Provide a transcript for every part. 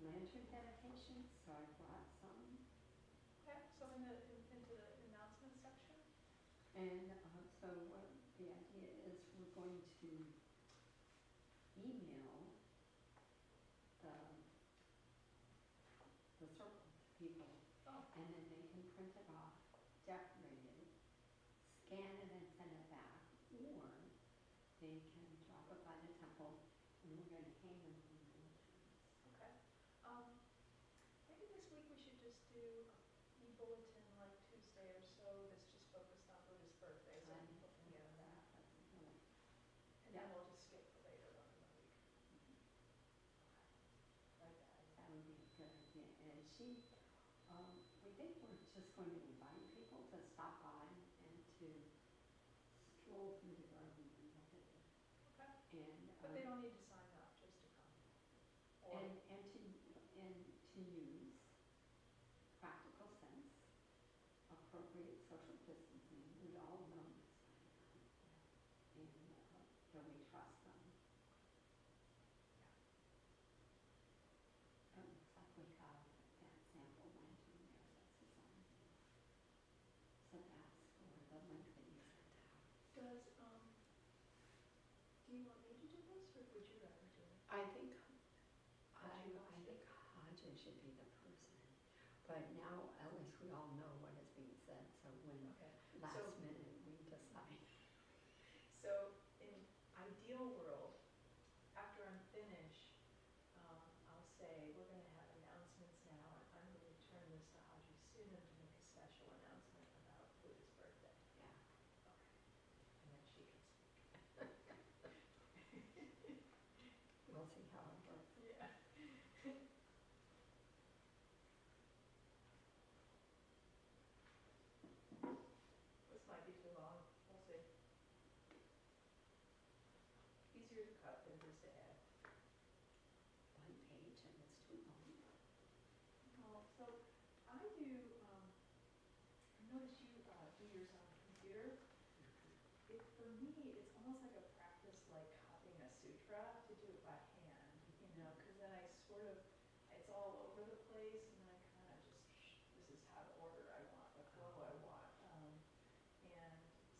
lantern dedication, so I brought some. Okay, so into the announcement section. And so what the idea is, we're going to email the, the circle to people, Oh, and then they can print it off, decorate it, scan it and send it back, or they can drop it by the temple, and we're going to hang them on the bulletins. okay. Maybe this week we should just do an e-bulletin like Tuesday or so that's just focused on Buddhist birthdays so people can get that. And then we'll just skip the later one in the week. Like that. That would be a good idea. And we think we're just going to invite people to stop by and to stroll through the garden and look at it. Okay. And But they don't need to sign up, just to come. Or and to use practical sense, appropriate social distancing. We all know this by now, and that we trust them. It looks like we have that sample lantern there that's designed. So that's for the link that you sent out. do you want me to do this, or would you rather do it? I think Haja should be the person. But now at least we all know what is being said, so when last minute we decide. So in ideal world, after I'm finished, I'll say we're going to have announcements now, and I'm going to turn this to Haji soon to make a special announcement about Buddha's birthday. Yeah. Okay. And then she can speak. We'll see how it works. Yeah. This might be too long. We'll see. Easier to cut than just to add. One page and it's too long. Oh, so I do, I noticed you do yours on the computer. For me, it's almost like a practice like copying a sutra to do it by hand, because then I sort of, it's all over the place, and then I kind of just, this is how the order I want, the flow I want. And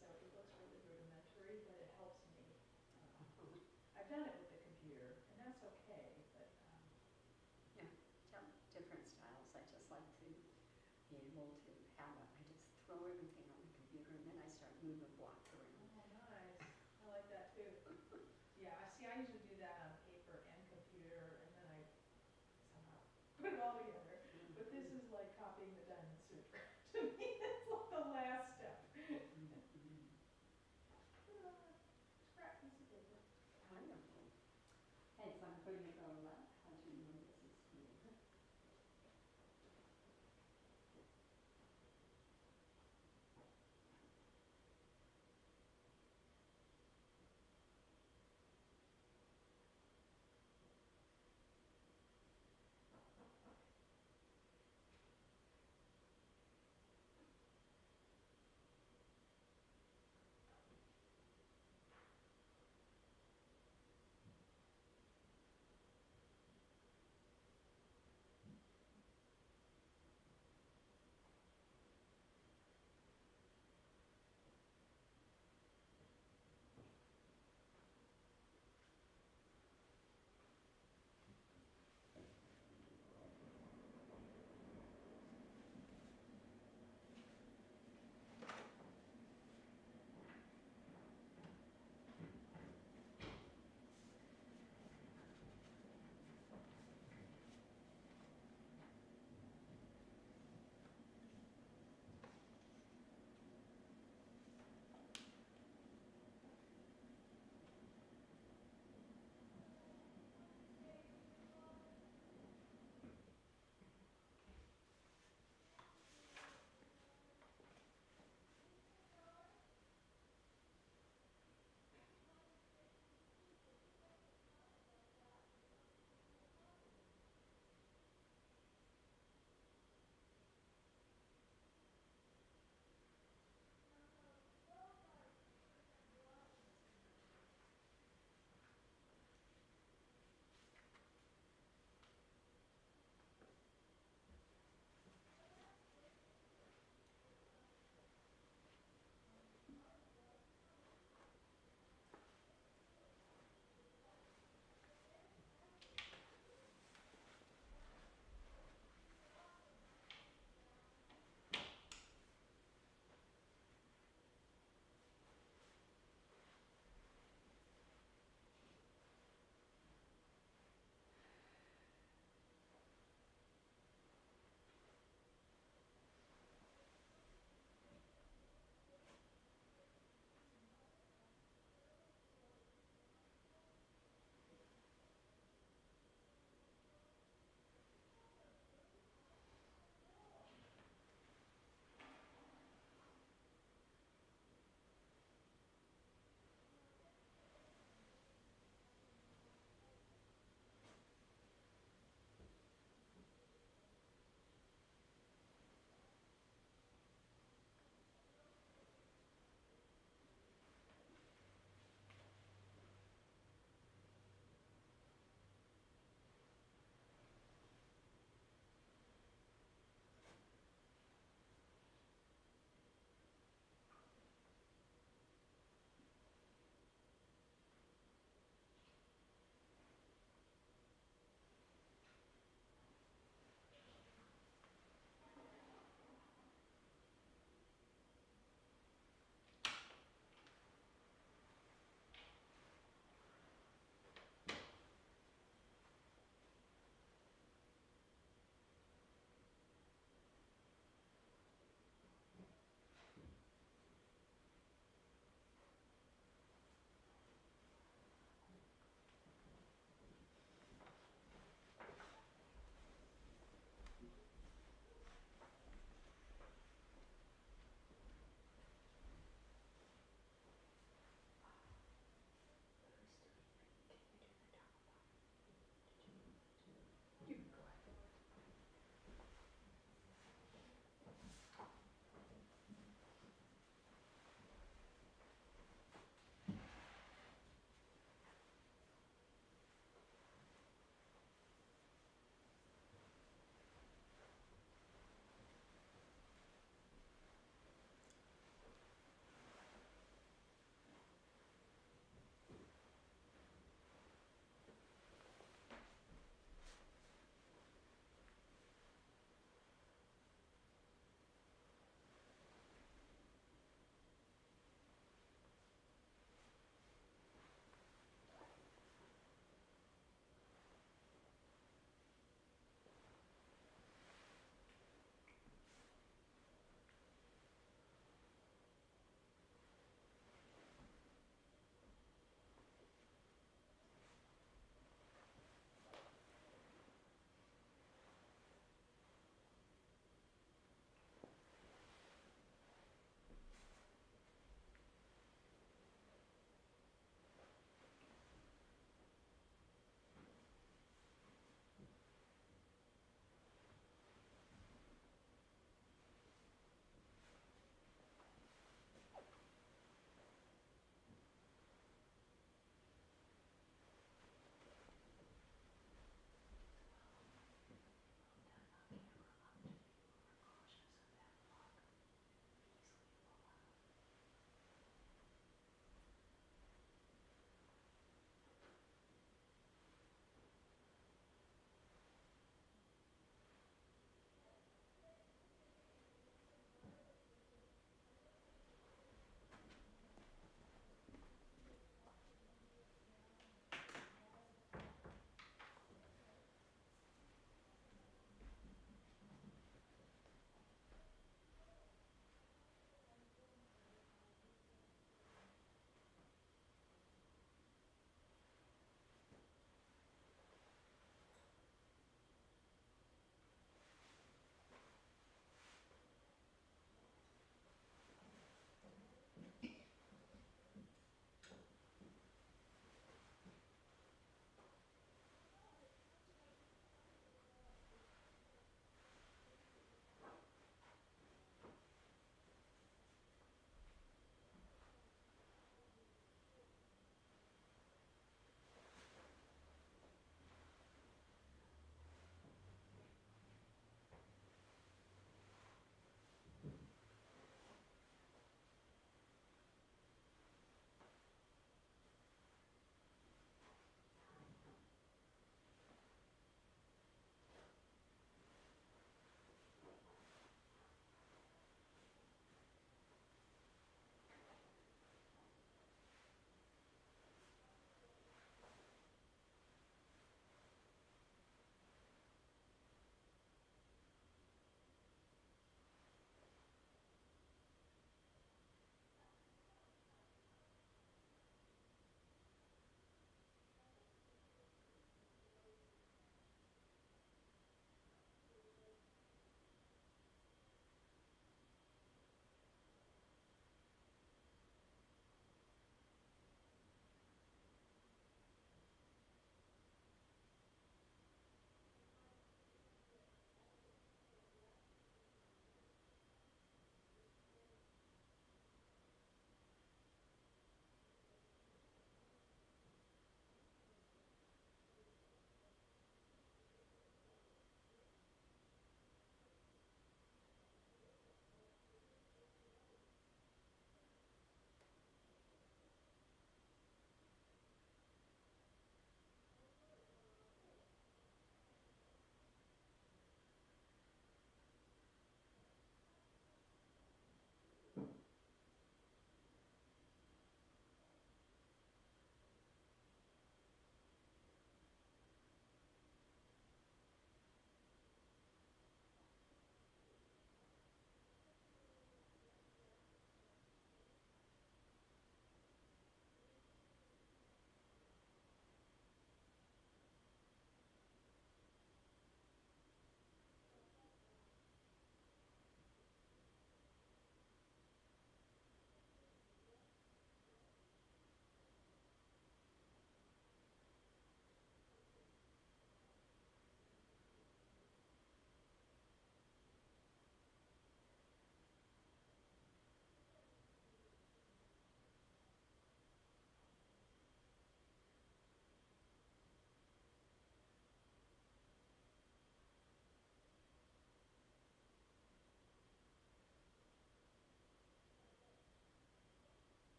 so it looks really rudimentary, but it helps me. I've done it with the computer, and that's okay, but Yeah, different styles. I just like to be able to have it. I just throw everything on the computer and then I start moving blocks around. oh, nice. I like that too. Yeah, see, I usually do that on paper and computer, and then I somehow put it all together. But this is like copying the Diamond Sutra. To me, it's like the last step. Scrap piece of paper. Wonderful. Hey, so I'm putting it on left. How do you know this is here?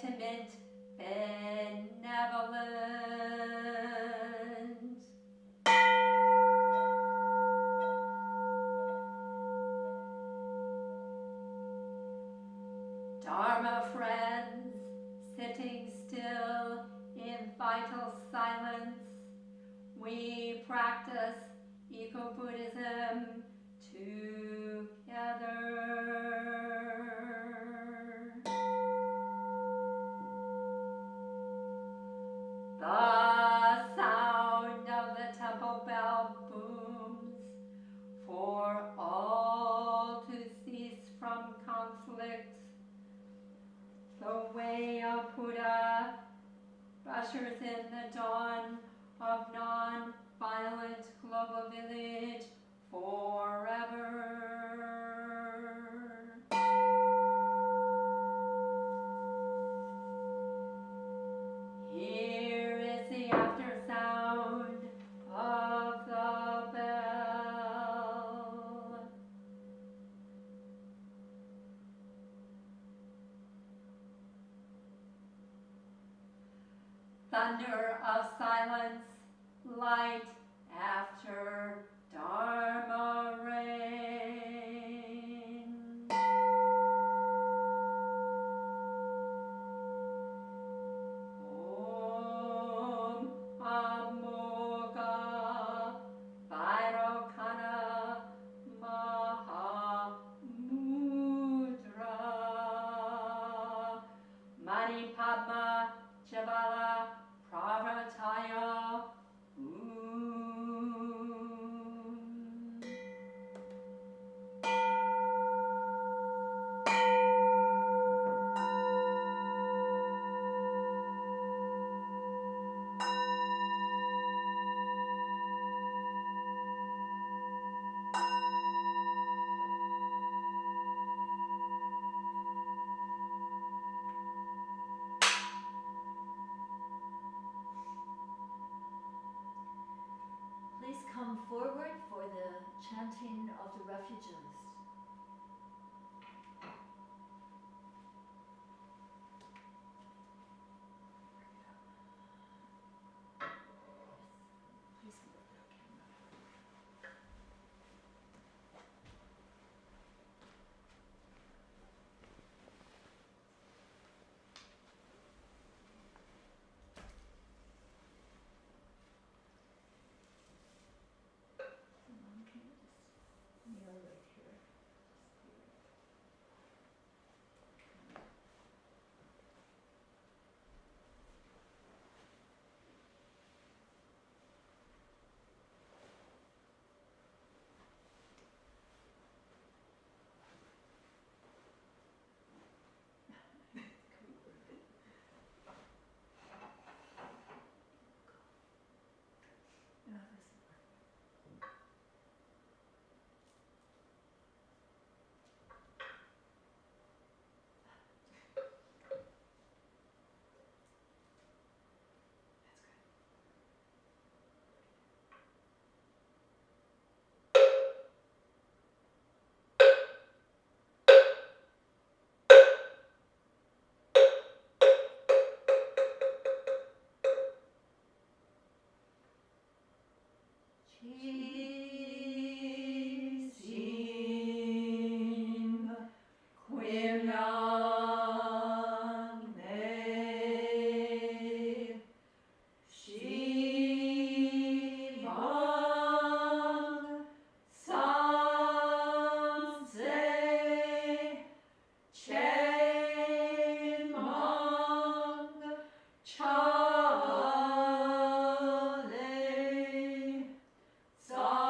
intimate benevolence. Dharma friends, sitting still in vital silence, we practice eco-Buddhism together. The sound of the temple bell booms for all to cease from conflict. The way of Buddha ushers in the dawn of non-violent global village forever. Here is the after sound of the bell. Thunder of silence, light after Dharma rain. Om Amoga Vairocana Mahamudra Mani Padma Javala Pravataya Please come forward for the chanting of the refuge list. Please move the camera. Mom, can you just kneel right here? Just here. No, this is Sim quim ne shimang samse chenmang chale sa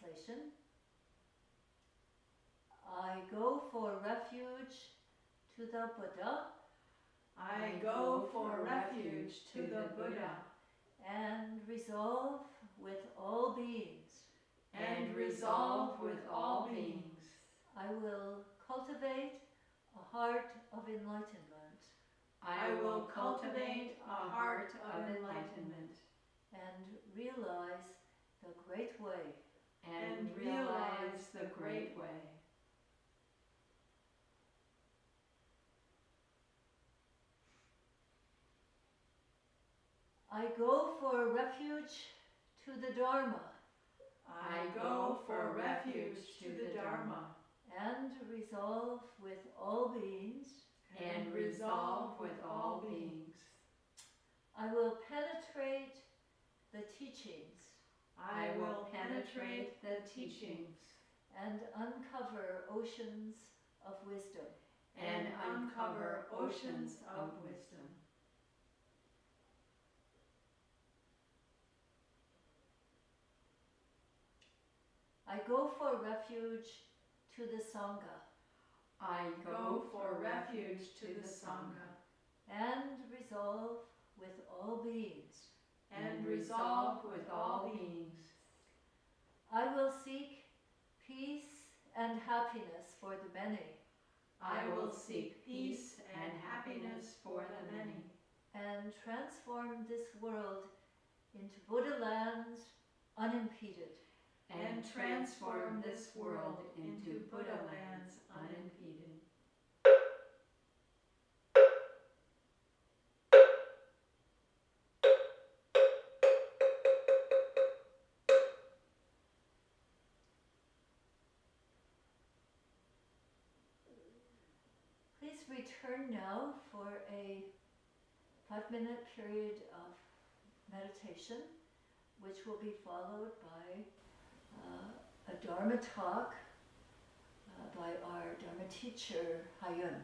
translation. I go for refuge to the Buddha. I go for refuge to the Buddha And resolve with all beings. and resolve with all beings. I will cultivate a heart of enlightenment I will cultivate a heart of enlightenment and realize the great way. and realize the great way. I go for refuge to the Dharma I go for refuge to the Dharma and resolve with all beings. and resolve with all beings. I will penetrate the teachings I will penetrate the teachings and uncover oceans of wisdom. and uncover oceans of wisdom. I go for refuge to the Sangha I go for refuge to the Sangha and resolve with all beings. and resolve with all beings. I will seek peace and happiness for the many I will seek peace and happiness for the many and transform this world into Buddha lands unimpeded. and transform this world into Buddha lands unimpeded. Please return now for a 5-minute period of meditation, which will be followed by a Dharma talk by our Dharma teacher, Hayun.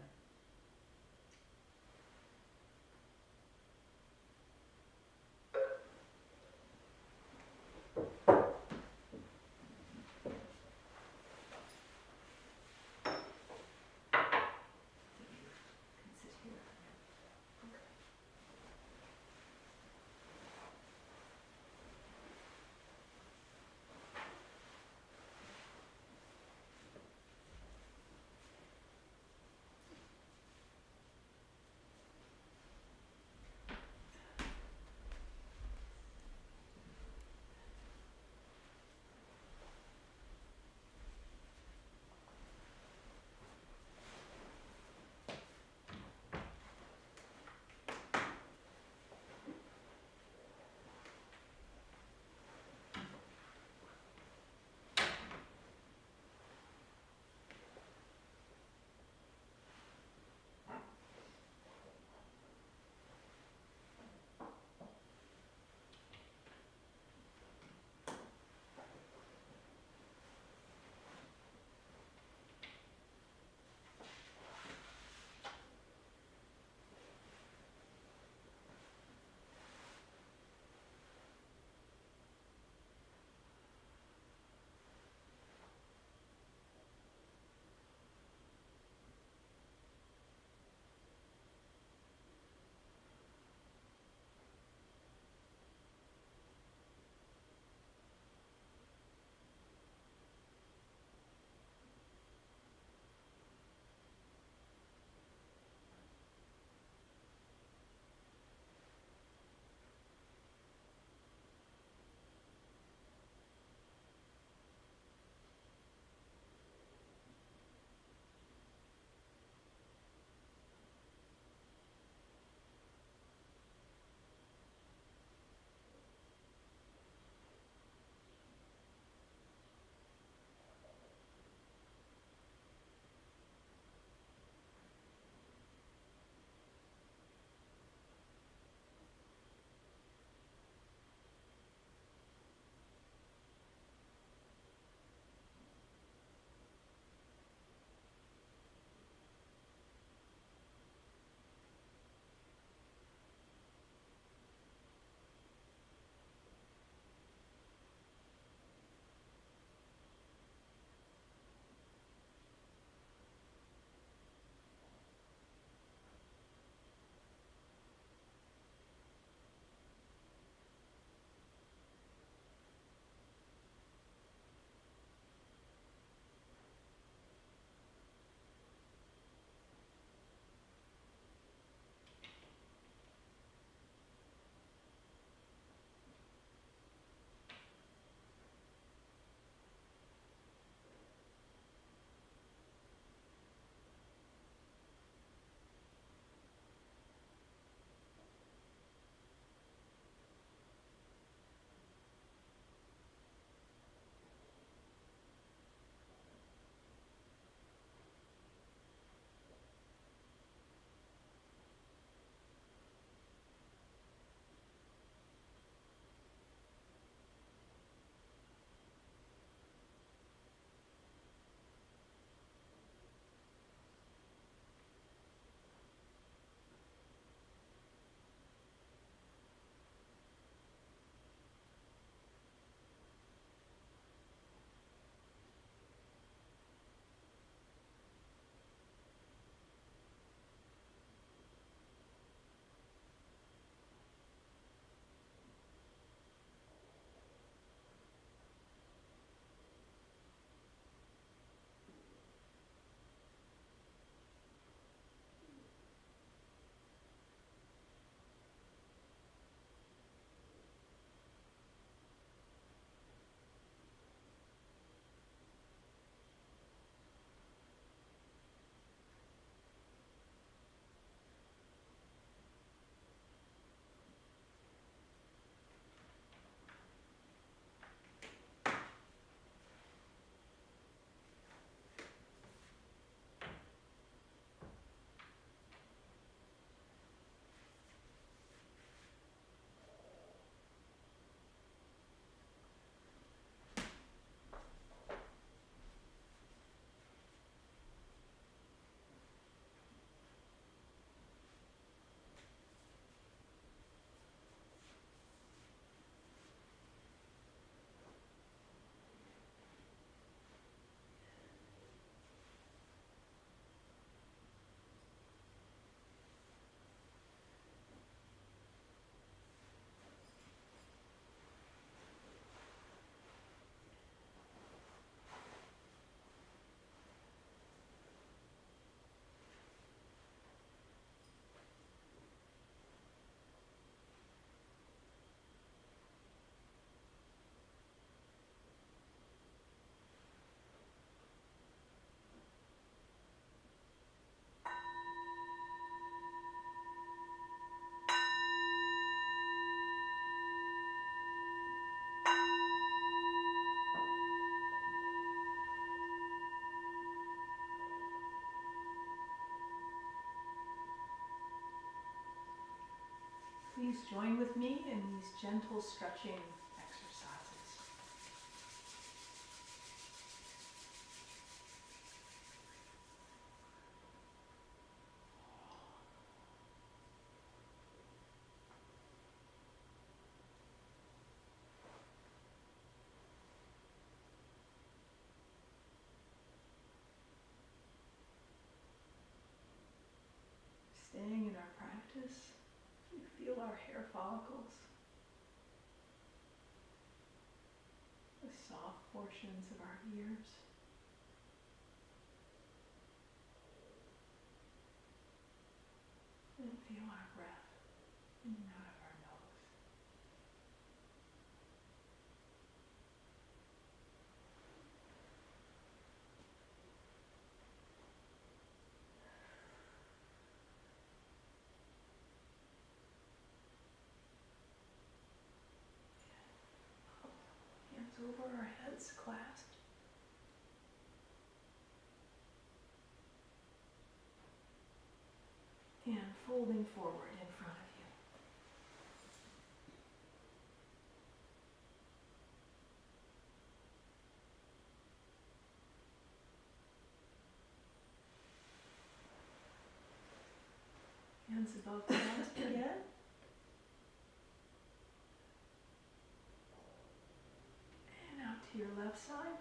join with me in these gentle stretching exercises. Staying in our practice, we feel our hair follicles, the soft portions of our ears, and feel our breath in and out of our nose. Hands over our heads clasped. And folding forward in front of you. Hands above the chest again. And out to your left side.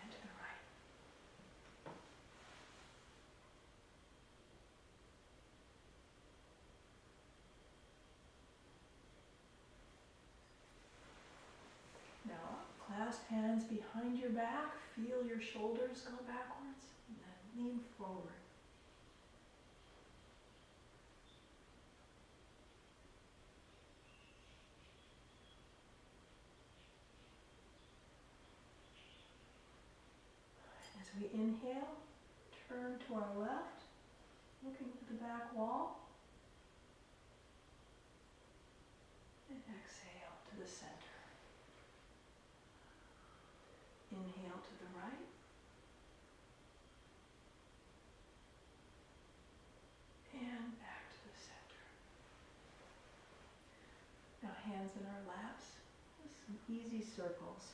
And to the right. Now, clasp hands behind your back. Feel your shoulders go backwards. And then lean forward. As we inhale, turn to our left, looking at the back wall. And exhale to the center. Inhale to the right. And back to the center. Now hands in our laps with some easy circles.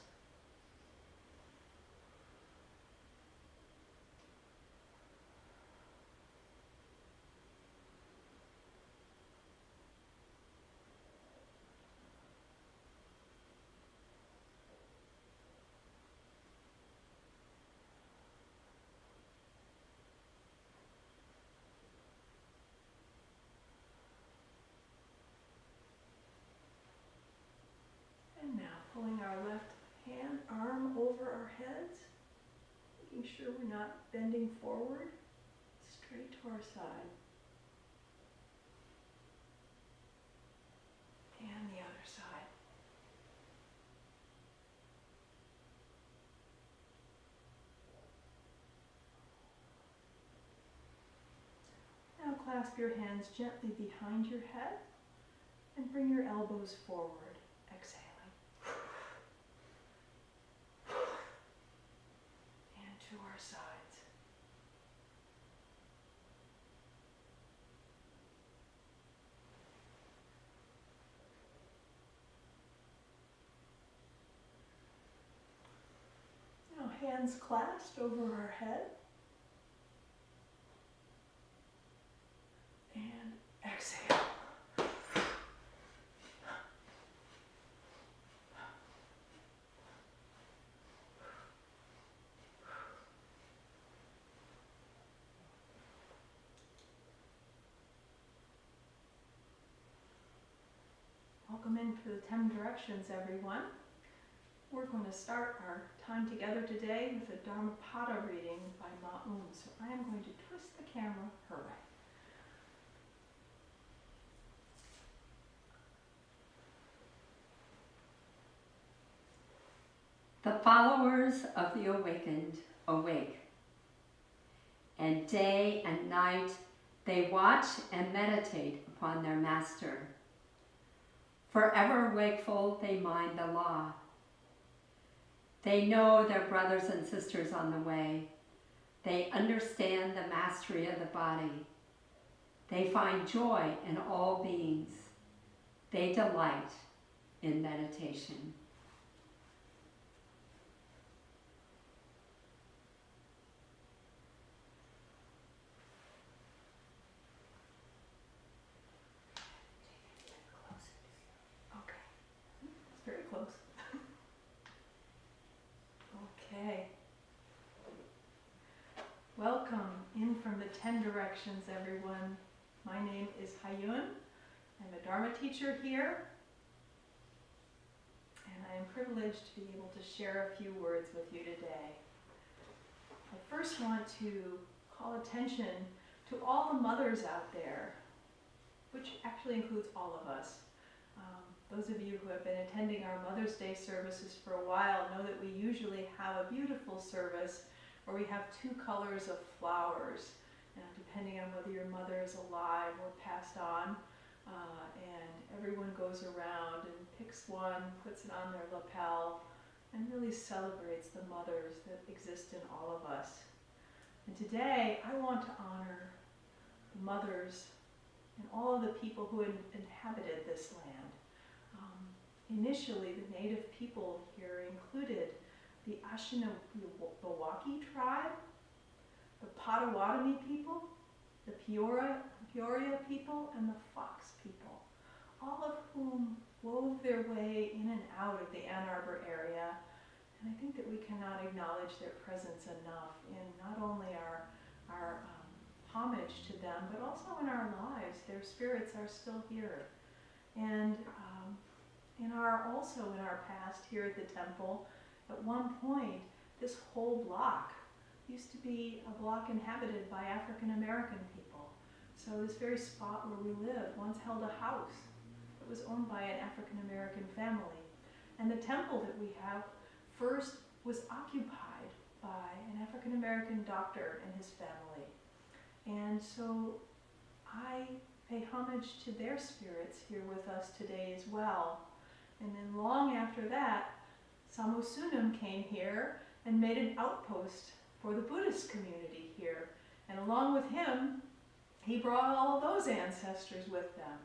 And now pulling our left arm over our heads, making sure we're not bending forward, straight to our side. And the other side. Now clasp your hands gently behind your head and bring your elbows forward, exhaling. And to our sides. Now hands clasped over our head. And exhale. Welcome in for the 10 directions, everyone. We're going to start our time together today with a Dharmapada reading by Ma-Un. So I am going to twist the camera her way. The followers of the awakened awake, and day and night they watch and meditate upon their master. Forever wakeful they mind the law They know their brothers and sisters on the way. They understand the mastery of the body. They find joy in all beings. They delight in meditation. Okay. It's very close. Okay. Welcome in from the 10 directions, everyone. My name is Hayun. I'm a Dharma teacher here, and I am privileged to be able to share a few words with you today. I first want to call attention to all the mothers out there, which actually includes all of us. Those of you who have been attending our Mother's Day services for a while know that we usually have a beautiful service where we have 2 colors of flowers, depending on whether your mother is alive or passed on. And everyone goes around and picks one, puts it on their lapel, and really celebrates the mothers that exist in all of us. And today, I want to honor the mothers and all of the people who inhabited this land. Initially, the native people here included the Assiniboine tribe, the Potawatomi people, the Peoria people, and the Fox people, all of whom wove their way in and out of the Ann Arbor area. And I think that we cannot acknowledge their presence enough in not only our homage to them, but also in our lives. Their spirits are still here. And also in our past here at the temple, at one point, this whole block used to be a block inhabited by African American people. So this very spot where we live once held a house that was owned by an African American family. And the temple that we have first was occupied by an African American doctor and his family. And so I pay homage to their spirits here with us today as well. And then long after that, Samu Sunam came here and made an outpost for the Buddhist community here. And along with him, he brought all of those ancestors with them.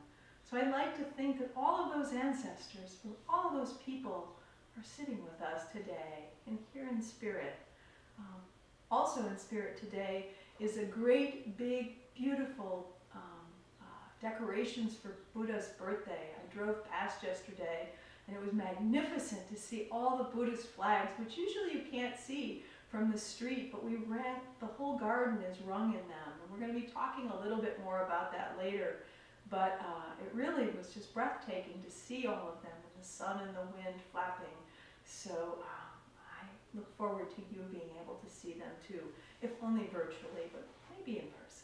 So I'd like to think that all of those ancestors from all of those people are sitting with us today and here in spirit. Also in spirit today is a great, big, beautiful decorations for Buddha's birthday. I drove past yesterday and it was magnificent to see all the Buddhist flags, which usually you can't see from the street, but the whole garden is rung in them. And we're going to be talking a little bit more about that later. But it really was just breathtaking to see all of them with the sun and the wind flapping. So I look forward to you being able to see them too, if only virtually, but maybe in person.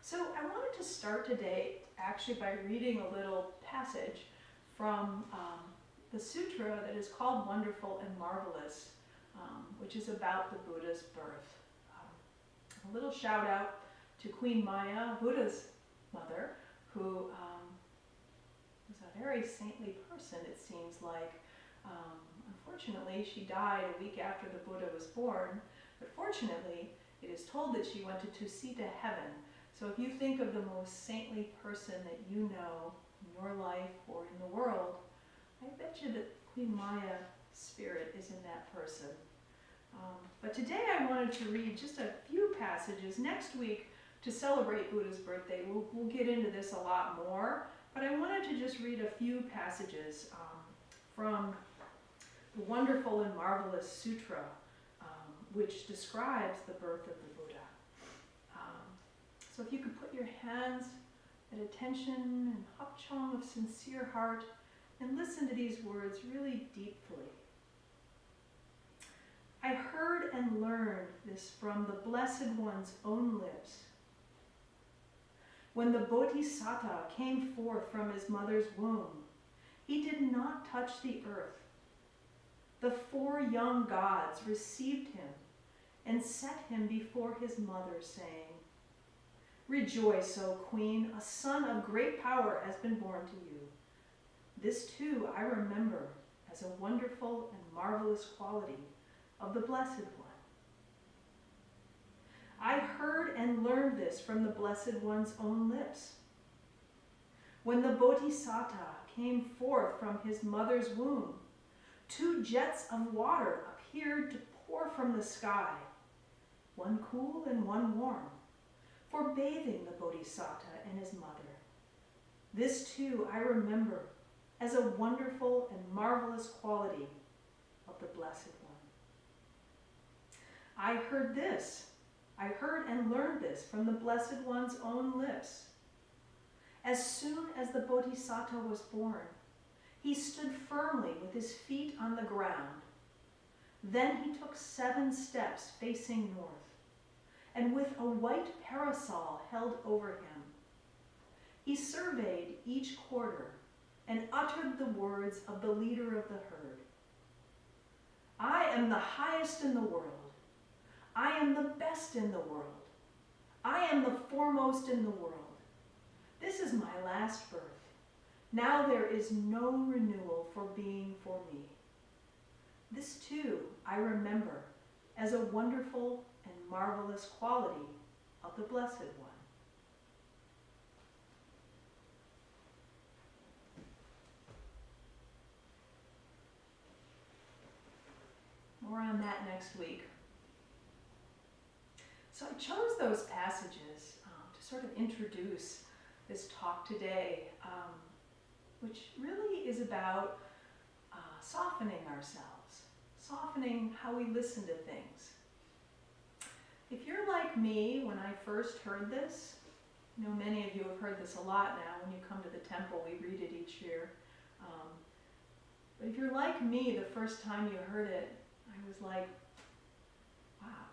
So I wanted to start today actually by reading a little passage from the sutra that is called Wonderful and Marvelous, which is about the Buddha's birth. A little shout out to Queen Maya, Buddha's mother, who was a very saintly person, it seems like. Unfortunately, she died a week after the Buddha was born, but fortunately, it is told that she went to Tusita heaven. So if you think of the most saintly person that you know in your life or in the world, I bet you that Queen Maya's spirit is in that person. But today I wanted to read just a few passages. Next week, to celebrate Buddha's birthday, we'll get into this a lot more, but I wanted to just read a few passages from the Wonderful and Marvelous Sutra, which describes the birth of the Buddha. So if you could put your hands at attention and hapchong of sincere heart and listen to these words really deeply. I heard and learned this from the Blessed One's own lips. When the Bodhisattva came forth from his mother's womb, he did not touch the earth. The 4 young gods received him and set him before his mother, saying, "Rejoice, O Queen, a son of great power has been born to you. This too I remember as a wonderful and marvelous quality of the Blessed One. I heard and learned this from the Blessed One's own lips. When the Bodhisattva came forth from his mother's womb, 2 jets of water appeared to pour from the sky, one cool and one warm, for bathing the Bodhisattva and his mother. This too I remember as a wonderful and marvelous quality of the Blessed One. I heard and learned this from the Blessed One's own lips. As soon as the Bodhisattva was born, he stood firmly with his feet on the ground. Then he took 7 steps facing north, and with a white parasol held over him, he surveyed each quarter and uttered the words of the leader of the herd. I am the highest in the world. I am the best in the world. I am the foremost in the world. This is my last birth. Now there is no renewal for being for me. This too I remember as a wonderful and marvelous quality of the Blessed One. More on that next week. So I chose those passages to sort of introduce this talk today, which really is about softening ourselves, softening how we listen to things. If you're like me, when I first heard this, I know many of you have heard this a lot now. When you come to the temple, we read it each year. But if you're like me, the first time you heard it, I was like, wow,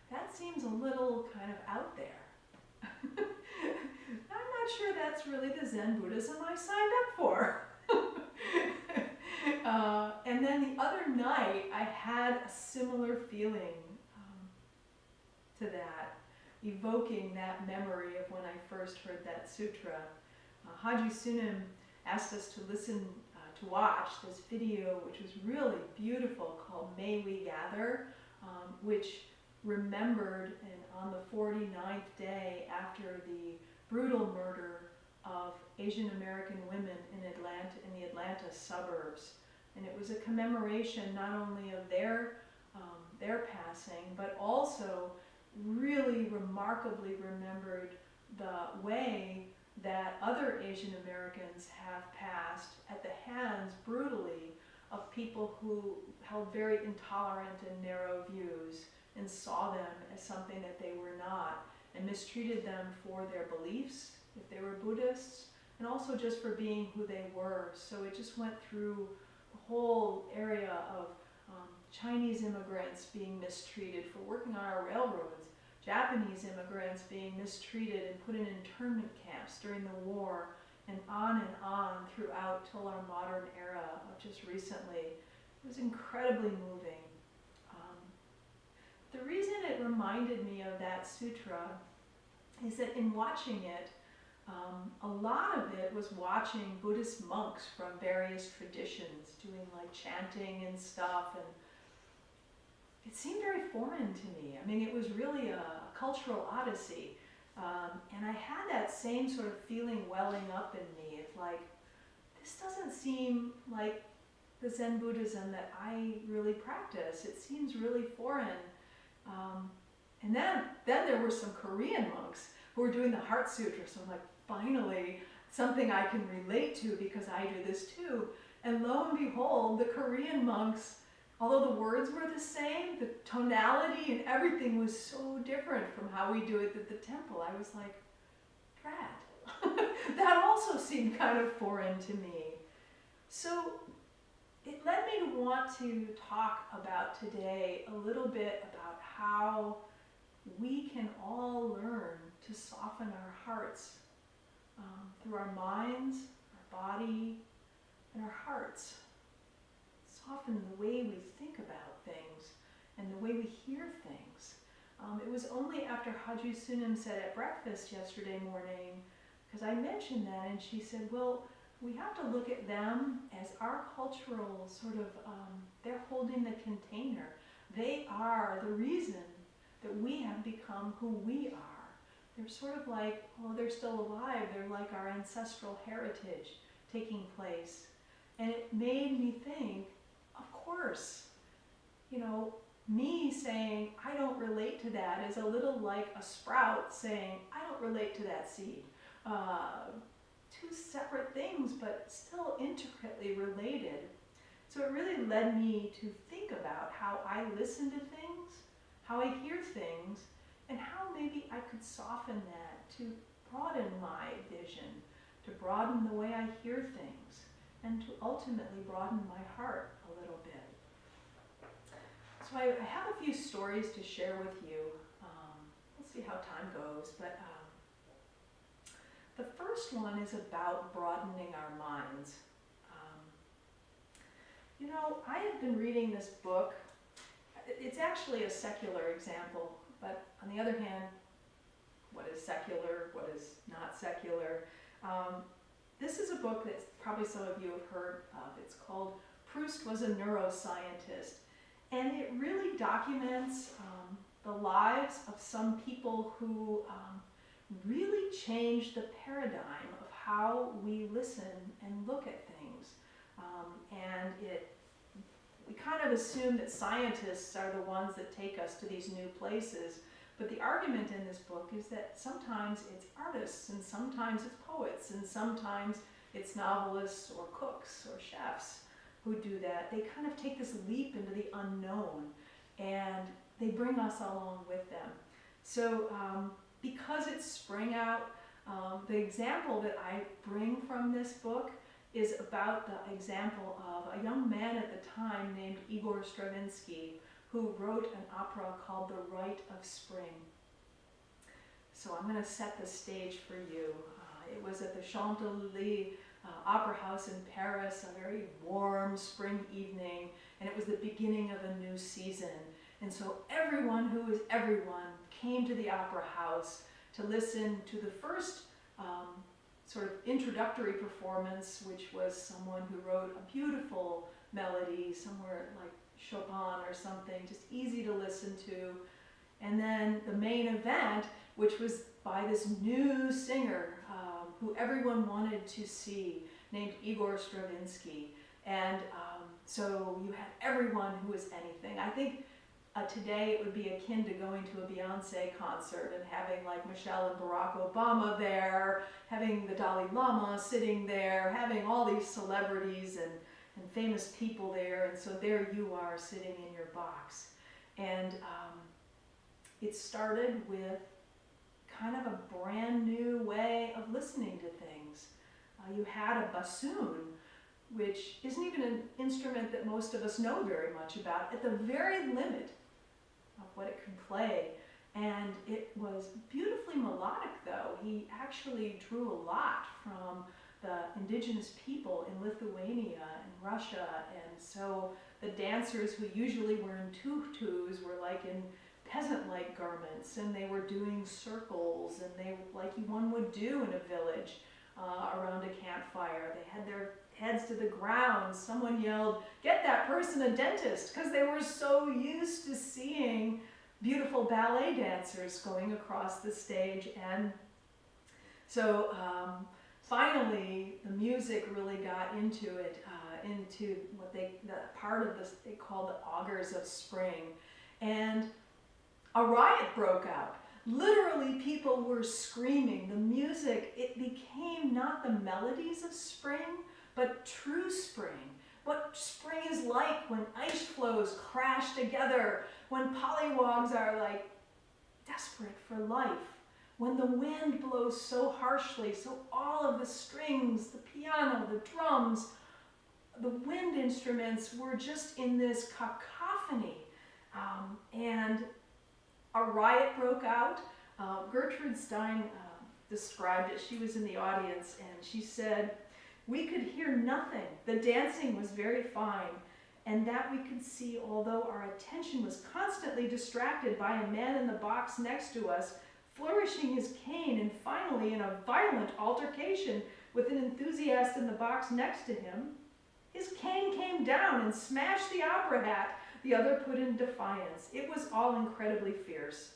that seems a little kind of out there. I'm not sure that's really the Zen Buddhism I signed up for. And then the other night, I had a similar feeling to that, evoking that memory of when I first heard that sutra. Haji Sunim asked us to listen, to watch this video, which was really beautiful, called May We Gather, which remembered on the 49th day after the brutal murder of Asian American women in the Atlanta suburbs. And it was a commemoration not only of their passing, but also really remarkably remembered the way that other Asian Americans have passed at the hands, brutally, of people who held very intolerant and narrow views and saw them as something that they were not, and mistreated them for their beliefs, if they were Buddhists, and also just for being who they were. So it just went through the whole area of Chinese immigrants being mistreated for working on our railroads, Japanese immigrants being mistreated and put in internment camps during the war, and on throughout till our modern era of just recently. It was incredibly moving. The reason it reminded me of that sutra is that in watching it, a lot of it was watching Buddhist monks from various traditions doing like chanting and stuff, and it seemed very foreign to me. I mean, it was really a cultural odyssey, and I had that same sort of feeling welling up in me. It's like, this doesn't seem like the Zen Buddhism that I really practice. It seems really foreign. And then there were some Korean monks who were doing the Heart Sutra, so I'm like, finally, something I can relate to because I do this too. And lo and behold, the Korean monks, although the words were the same, the tonality and everything was so different from how we do it at the temple. I was like, drat. That also seemed kind of foreign to me. So it led me to want to talk about today a little bit about how we can all learn to soften our hearts through our minds, our body, and our hearts. Soften the way we think about things and the way we hear things. It was only after Haji Sunim said at breakfast yesterday morning, because I mentioned that, and she said, well, we have to look at them as our cultural sort of, they're holding the container. They are the reason that we have become who we are. They're sort of like, well, they're still alive. They're like our ancestral heritage taking place. And it made me think, of course, you know, me saying I don't relate to that is a little like a sprout saying I don't relate to that seed. Two separate things, but still intricately related. So it really led me to think about how I listen to things, how I hear things, and how maybe I could soften that to broaden my vision, to broaden the way I hear things, and to ultimately broaden my heart a little bit. So I have a few stories to share with you. We'll see how time goes, but the first one is about broadening our minds. You know, I have been reading this book. It's actually a secular example, but on the other hand, what is secular, what is not secular? This is a book that probably some of you have heard of. It's called Proust Was a Neuroscientist, and it really documents the lives of some people who really changed the paradigm of how we listen and look at things. And we kind of assume that scientists are the ones that take us to these new places, but the argument in this book is that sometimes it's artists, and sometimes it's poets, and sometimes it's novelists or cooks or chefs who do that. They kind of take this leap into the unknown, and they bring us along with them. So because it's spring out, the example that I bring from this book is about the example of a young man at the time named Igor Stravinsky, who wrote an opera called The Rite of Spring. So I'm going to set the stage for you. It was at the Chantilly Opera House in Paris, a very warm spring evening, and it was the beginning of a new season. And so everyone who is everyone came to the opera house to listen to the first sort of introductory performance, which was someone who wrote a beautiful melody, somewhere like Chopin or something, just easy to listen to. And then the main event, which was by this new singer who everyone wanted to see, named Igor Stravinsky. And so you had everyone who was anything. I think today it would be akin to going to a Beyonce concert and having like Michelle and Barack Obama there, having the Dalai Lama sitting there, having all these celebrities and famous people there, and so there you are sitting in your box. And it started with kind of a brand new way of listening to things. You had a bassoon, which isn't even an instrument that most of us know very much about, at the very limit of what it can play. And it was beautifully melodic, though. He actually drew a lot from the indigenous people in Lithuania and Russia, and so the dancers who usually were in tutus were like in peasant-like garments, and they were doing circles, and they like one would do in a village around a campfire. They had their heads to the ground. Someone yelled, "Get that person a dentist," because they were so used to seeing beautiful ballet dancers going across the stage. And so finally, the music really got into it, into what the part of this they called the augurs of spring. And a riot broke out. Literally, people were screaming. The music, it became not the melodies of spring, but true spring. What spring is like when ice floes crash together, when pollywogs are like desperate for life, when the wind blows so harshly, so all of the strings, the piano, the drums, the wind instruments were just in this cacophony. And a riot broke out. Gertrude Stein described it. She was in the audience, and she said, "We could hear nothing. The dancing was very fine, and that we could see, although our attention was constantly distracted by a man in the box next to us, flourishing his cane, and finally, in a violent altercation, with an enthusiast in the box next to him. His cane came down and smashed the opera hat the other put in defiance. It was all incredibly fierce.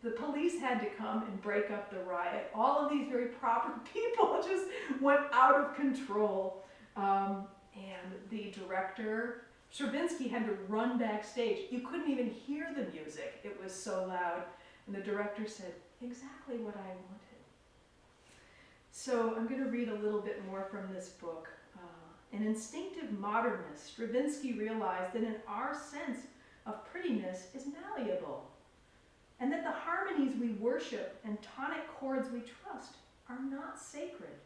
The police had to come and break up the riot. All of these very proper people just went out of control. And the director, Stravinsky, had to run backstage. You couldn't even hear the music. It was so loud. And the director said, exactly what I wanted. So I'm going to read a little bit more from this book. An instinctive modernist, Stravinsky realized that in our sense of prettiness is malleable, and that the harmonies we worship and tonic chords we trust are not sacred.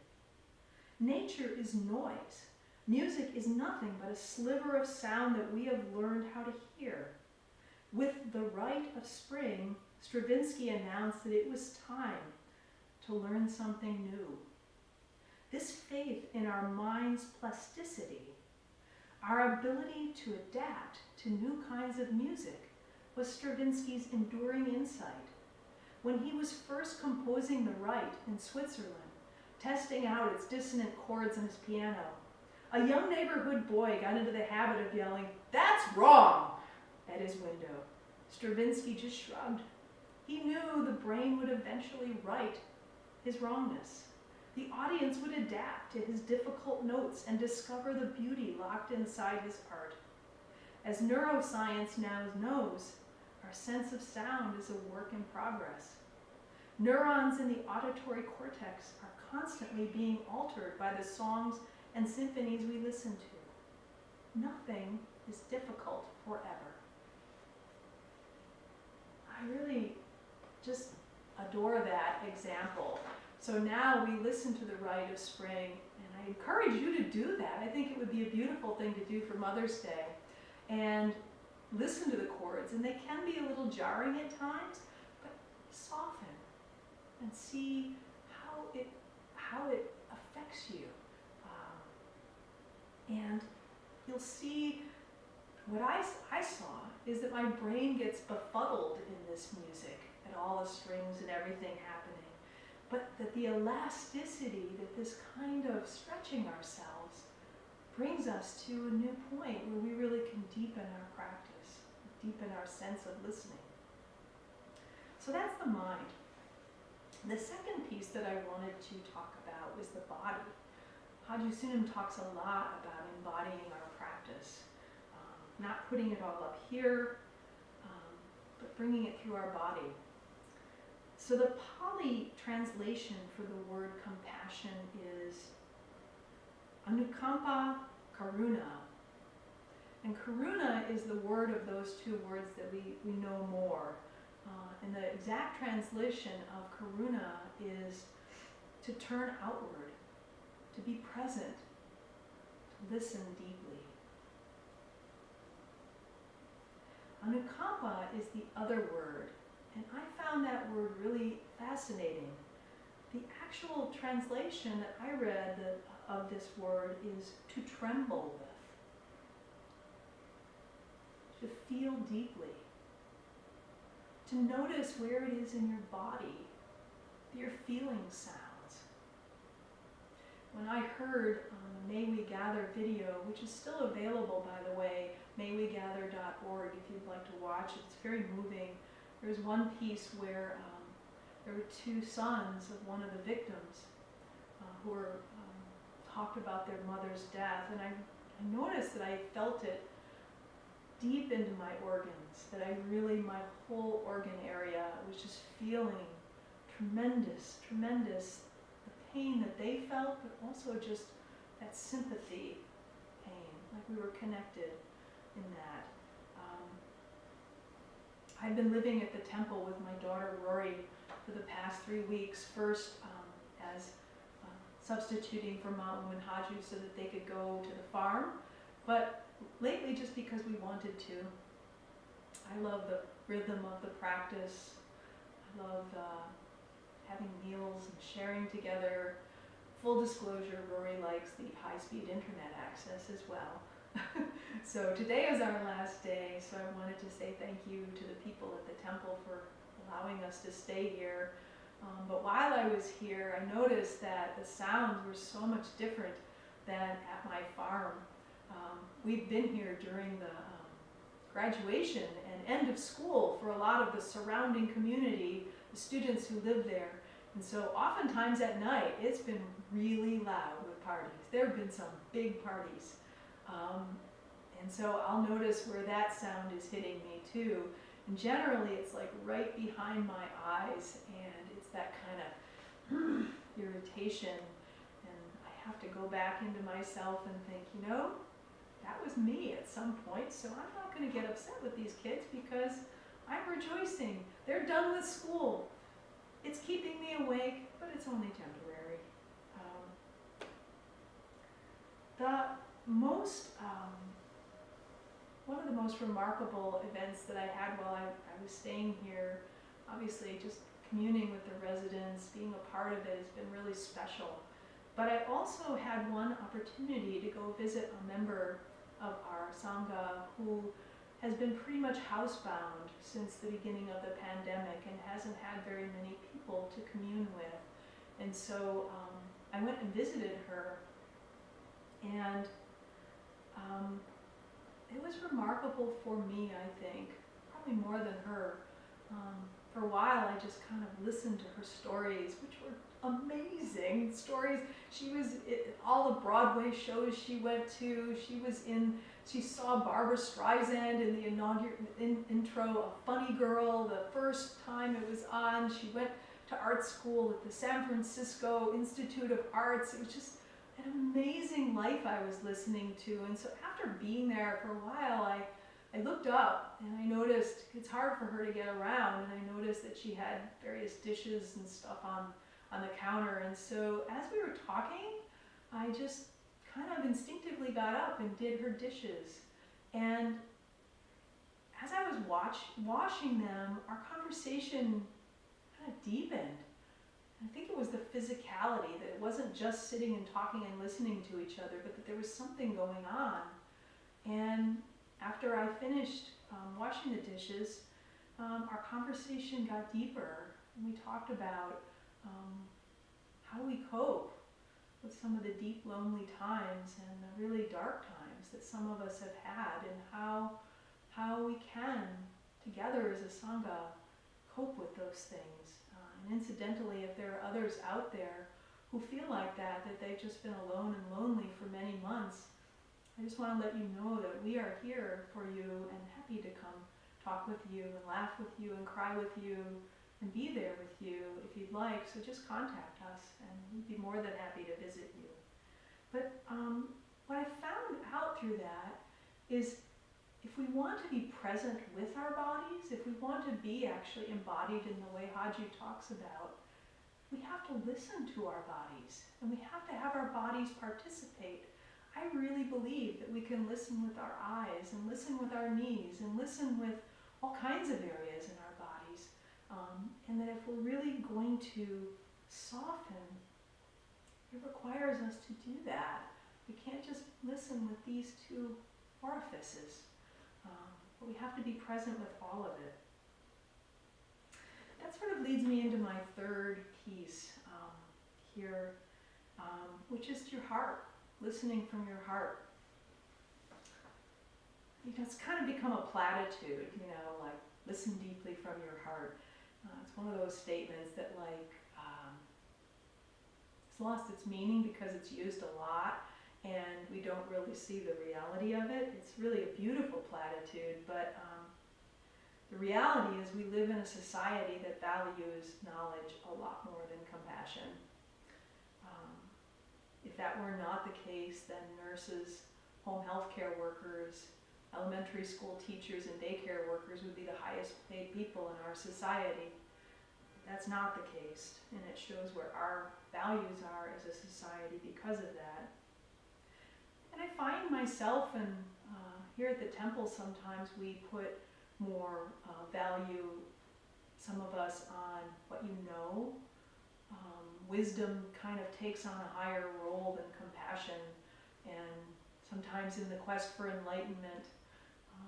Nature is noise. Music is nothing but a sliver of sound that we have learned how to hear. With the rite of spring, Stravinsky announced that it was time to learn something new. This faith in our mind's plasticity, our ability to adapt to new kinds of music, was Stravinsky's enduring insight. When he was first composing the Rite in Switzerland, testing out its dissonant chords on his piano, a young neighborhood boy got into the habit of yelling, "That's wrong!" at his window. Stravinsky just shrugged. He knew the brain would eventually right his wrongness. The audience would adapt to his difficult notes and discover the beauty locked inside his art. As neuroscience now knows, our sense of sound is a work in progress. Neurons in the auditory cortex are constantly being altered by the songs and symphonies we listen to. Nothing is difficult forever. I really just adore that example. So now we listen to the Rite of Spring, and I encourage you to do that. I think it would be a beautiful thing to do for Mother's Day. And listen to the chords, and they can be a little jarring at times, but soften and see how it affects you. And you'll see what I saw is that my brain gets befuddled in this music and all the strings and everything happening. But that the elasticity, that this kind of stretching ourselves brings us to a new point where we really can deepen our practice, deepen our sense of listening. So that's the mind. The second piece that I wanted to talk about was the body. Haji Sunim talks a lot about embodying our practice, not putting it all up here, but bringing it through our body. So the Pali translation for the word compassion is anukampa karuna. And karuna is the word of those two words that we know more. And the exact translation of karuna is to turn outward, to be present, to listen deeply. Anukampa is the other word. And I found that word really fascinating. The actual translation that I read of this word is to tremble with, to feel deeply, to notice where it is in your body that you're feeling sounds. When I heard the May We Gather video, which is still available, by the way, maywegather.org if you'd like to watch it, it's very moving. There's one piece where there were two sons of one of the victims who were talked about their mother's death, and I noticed that I felt it deep into my organs, that my whole organ area was just feeling tremendous the pain that they felt, but also just that sympathy pain, like we were connected in that. I've been living at the temple with my daughter Rory for the past 3 weeks, first as substituting for Mom and Haju so that they could go to the farm, but lately just because we wanted to. I love the rhythm of the practice. I love having meals and sharing together. Full disclosure, Rory likes the high-speed internet access as well. So today is our last day, so I wanted to say thank you to the people at the temple for allowing us to stay here. But while I was here, I noticed that the sounds were so much different than at my farm. We've been here during the graduation and end of school for a lot of the surrounding community, the students who live there. And so oftentimes at night, it's been really loud with parties. There have been some big parties. And so I'll notice where that sound is hitting me too. And generally it's like right behind my eyes, and it's that kind of irritation. And I have to go back into myself and think, you know, that was me at some point, so I'm not going to get upset with these kids because I'm rejoicing. They're done with school. It's keeping me awake, but it's only temporary. One of the most remarkable events that I had while I was staying here, obviously just communing with the residents, being a part of it has been really special. But I also had one opportunity to go visit a member of our Sangha who has been pretty much housebound since the beginning of the pandemic and hasn't had very many people to commune with. And so I went and visited her, and it was remarkable for me, I think, probably more than her. For a while I just kind of listened to her stories, which were amazing stories. She was at all the Broadway shows she went to. She saw Barbara Streisand in the intro of Funny Girl the first time it was on. She went to art school at the San Francisco Institute of Arts. It was just an amazing life I was listening to. And so after being there for a while, I looked up and I noticed it's hard for her to get around, and I noticed that she had various dishes and stuff on the counter. And so as we were talking, I just kind of instinctively got up and did her dishes. And as I was washing them, our conversation kind of deepened. I think it was the physicality, that it wasn't just sitting and talking and listening to each other, but that there was something going on. And after I finished washing the dishes, our conversation got deeper, and we talked about how we cope with some of the deep, lonely times and the really dark times that some of us have had, and how we can, together as a Sangha, cope with those things. And incidentally, if there are others out there who feel like that they've just been alone and lonely for many months, I just want to let you know that we are here for you and happy to come talk with you and laugh with you and cry with you and be there with you if you'd like. So just contact us and we'd be more than happy to visit you. But what I found out through that is, if we want to be present with our bodies, if we want to be actually embodied in the way Haji talks about, we have to listen to our bodies, and we have to have our bodies participate. I really believe that we can listen with our eyes, and listen with our knees, and listen with all kinds of areas in our bodies. And that if we're really going to soften, it requires us to do that. We can't just listen with these two orifices. But we have to be present with all of it. That sort of leads me into my third piece here, which is your heart, listening from your heart. You know, it's kind of become a platitude, you know, like listen deeply from your heart. It's one of those statements that it's lost its meaning because it's used a lot, and we don't really see the reality of it. It's really a beautiful platitude, but the reality is we live in a society that values knowledge a lot more than compassion. If that were not the case, then nurses, home health care workers, elementary school teachers, and daycare workers would be the highest paid people in our society. That's not the case, and it shows where our values are as a society because of that. And I find myself, and here at the temple sometimes we put more value, some of us, on what you know. Wisdom kind of takes on a higher role than compassion, and sometimes in the quest for enlightenment,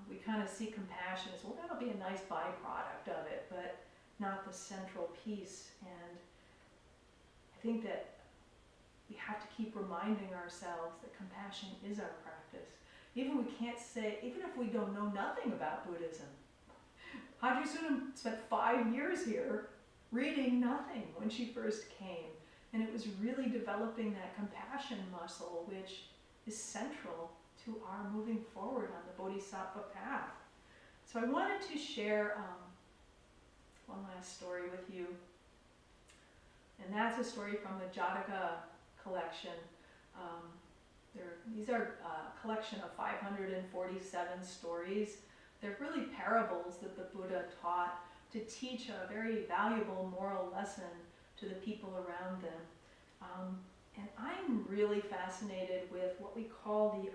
we kind of see compassion as, well, that'll be a nice byproduct of it, but not the central piece. And I think that we have to keep reminding ourselves that compassion is our practice. Even if we don't know nothing about Buddhism. Haji Sunam spent 5 years here reading nothing when she first came. And it was really developing that compassion muscle, which is central to our moving forward on the Bodhisattva path. So I wanted to share one last story with you. And that's a story from the Jataka collection. These are a collection of 547 stories. They're really parables that the Buddha taught to teach a very valuable moral lesson to the people around them. And I'm really fascinated with what we call the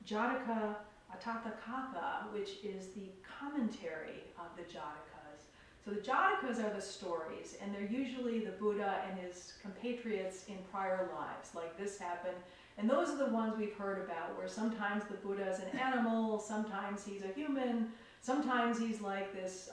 Jataka Atathakatha, which is the commentary of the Jatakas. So the Jatakas are the stories, and they're usually the Buddha and his compatriots in prior lives, like this happened. And those are the ones we've heard about, where sometimes the Buddha is an animal, sometimes he's a human, sometimes he's like this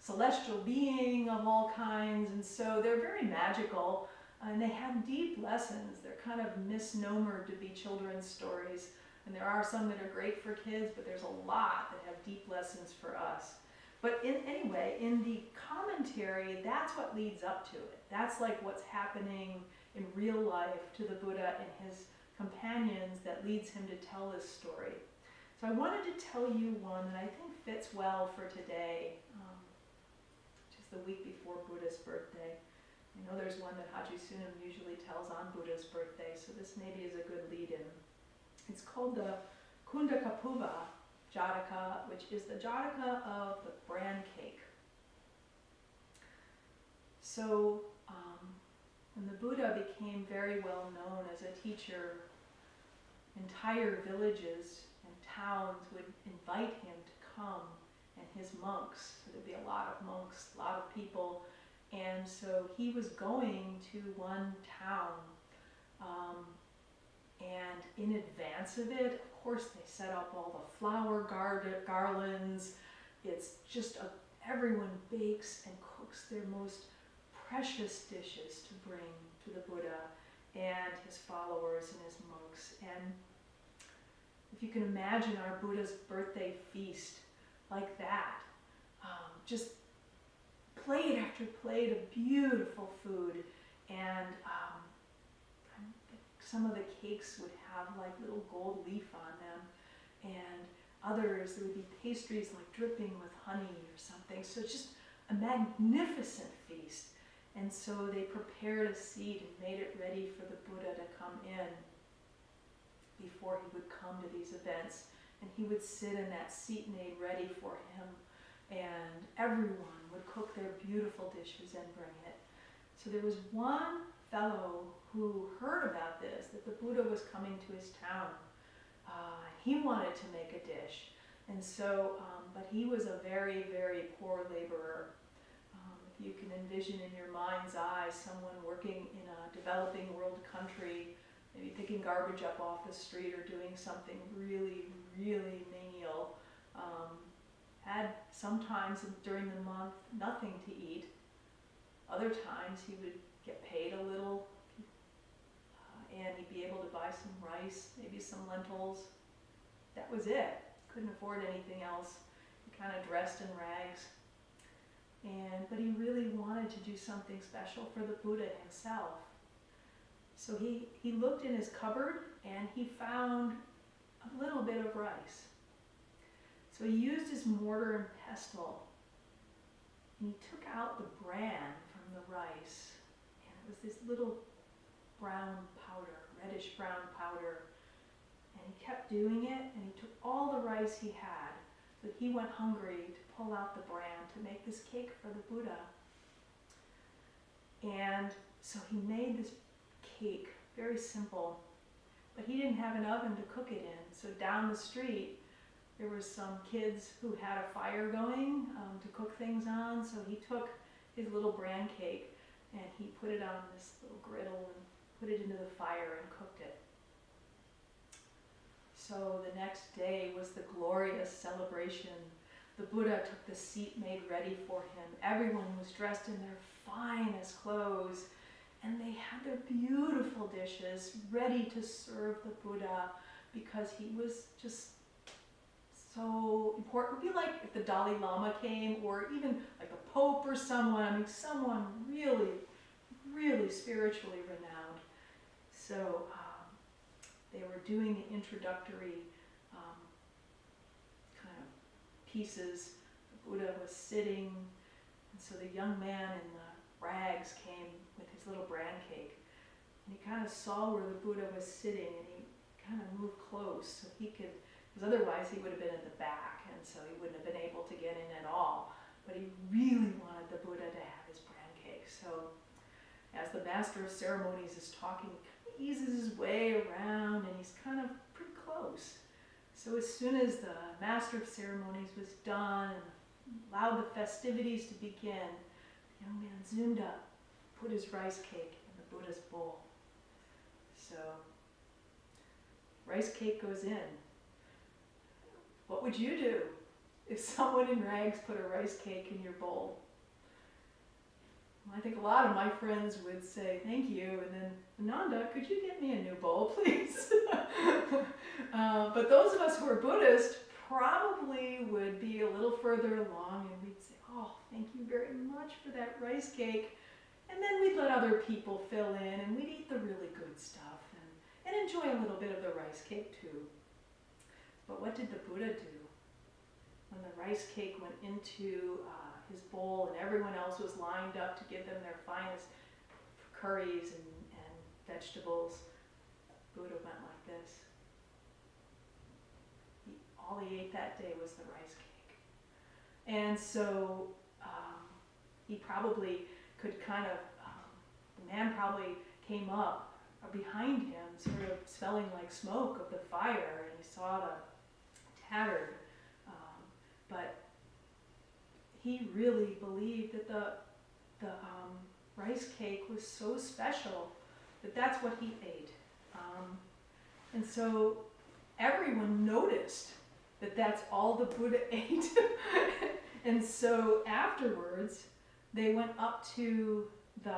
celestial being of all kinds, and so they're very magical, and they have deep lessons. They're kind of misnomered to be children's stories, and there are some that are great for kids, but there's a lot that have deep lessons for us. But anyway, in the commentary, that's what leads up to it. That's like what's happening in real life to the Buddha and his companions that leads him to tell this story. So I wanted to tell you one that I think fits well for today, which is the week before Buddha's birthday. I know there's one that Haji Sunam usually tells on Buddha's birthday, so this maybe is a good lead-in. It's called the Kundakapuva Jataka, which is the Jataka of the bran cake. So when the Buddha became very well known as a teacher, entire villages and towns would invite him to come, and his monks. So there'd be a lot of monks, a lot of people. And so he was going to one town, and in advance of it, of course, they set up all the flower garlands. It's just everyone bakes and cooks their most precious dishes to bring to the Buddha and his followers and his monks. And if you can imagine our Buddha's birthday feast like that, just plate after plate of beautiful food, and some of the cakes would have like little gold leaf on them, and others there would be pastries like dripping with honey or something. So it's just a magnificent feast. And so they prepared a seat and made it ready for the Buddha to come in before he would come to these events. And he would sit in that seat made ready for him, and everyone would cook their beautiful dishes and bring it. So there was one fellow who heard about this, that the Buddha was coming to his town. He wanted to make a dish. And so, but he was a very, very poor laborer. If you can envision in your mind's eye someone working in a developing world country, maybe picking garbage up off the street or doing something really, really menial, had sometimes during the month nothing to eat. Other times he would get paid a little, and he'd be able to buy some rice, maybe some lentils. That was it. Couldn't afford anything else. He kind of dressed in rags. But he really wanted to do something special for the Buddha himself. So he looked in his cupboard and he found a little bit of rice. So he used his mortar and pestle, and he took out the bran from the rice, and it was this little brown powder, reddish brown powder. And he kept doing it, and he took all the rice he had, so he went hungry to pull out the bran to make this cake for the Buddha. And so he made this cake, very simple, but he didn't have an oven to cook it in. So down the street, there were some kids who had a fire going to cook things on. So he took his little bran cake and he put it on this little griddle and put it into the fire and cooked it. So the next day was the glorious celebration. The the Buddha took the seat made ready for him. Everyone was dressed in their finest clothes, and they had their beautiful dishes ready to serve the Buddha because he was just so important. It would be like if the Dalai Lama came, or even like the Pope or someone, I mean, someone really, really spiritually renowned. So they were doing the introductory kind of pieces. The Buddha was sitting, and so the young man in the rags came with his little bran cake, and he kind of saw where the Buddha was sitting, and he kind of moved close so he could, because otherwise he would have been in the back, and so he wouldn't have been able to get in at all. But he really wanted the Buddha to have his bran cake. So as the master of ceremonies is talking, he kind of eases his way around, and he's kind of pretty close. So as soon as the master of ceremonies was done and allowed the festivities to begin, the young man zoomed up, put his rice cake in the Buddha's bowl. So rice cake goes in. What would you do if someone in rags put a rice cake in your bowl? I think a lot of my friends would say, thank you, and then, Ananda, could you get me a new bowl, please? But those of us who are Buddhist probably would be a little further along, and we'd say, oh, thank you very much for that rice cake. And then we'd let other people fill in, and we'd eat the really good stuff, and enjoy a little bit of the rice cake too. But what did the Buddha do? When the rice cake went into his bowl and everyone else was lined up to give them their finest curries and vegetables, Buddha went like this. All he ate that day was the rice cake. And so he probably could kind of, the man probably came up behind him, sort of smelling like smoke of the fire, and he saw the tattered, but he really believed that the rice cake was so special that that's what he ate. And so everyone noticed that that's all the Buddha ate. And so afterwards, they went up to the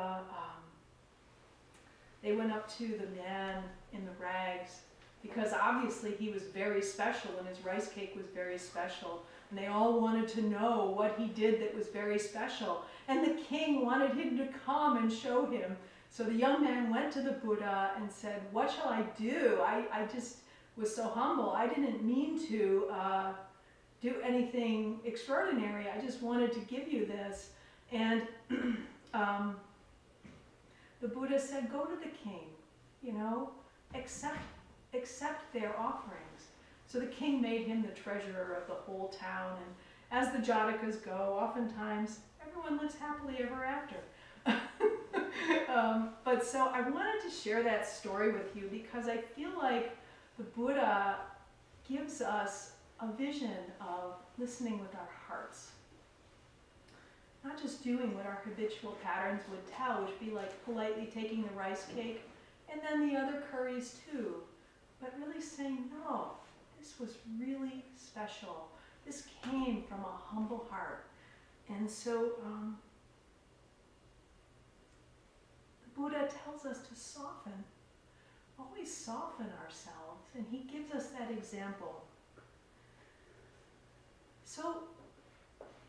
man in the rags, because obviously he was very special and his rice cake was very special. And they all wanted to know what he did that was very special. And the king wanted him to come and show him. So the young man went to the Buddha and said, what shall I do? I just was so humble. I didn't mean to do anything extraordinary. I just wanted to give you this. And the Buddha said, go to the king, accept their offerings. So the king made him the treasurer of the whole town, and as the Jatakas go, oftentimes everyone lives happily ever after. But so I wanted to share that story with you because I feel like the Buddha gives us a vision of listening with our hearts. Not just doing what our habitual patterns would tell, which would be like politely taking the rice cake and then the other curries too, but really saying, no, this was really special. This came from a humble heart. And so the Buddha tells us to soften, always soften ourselves, and he gives us that example. So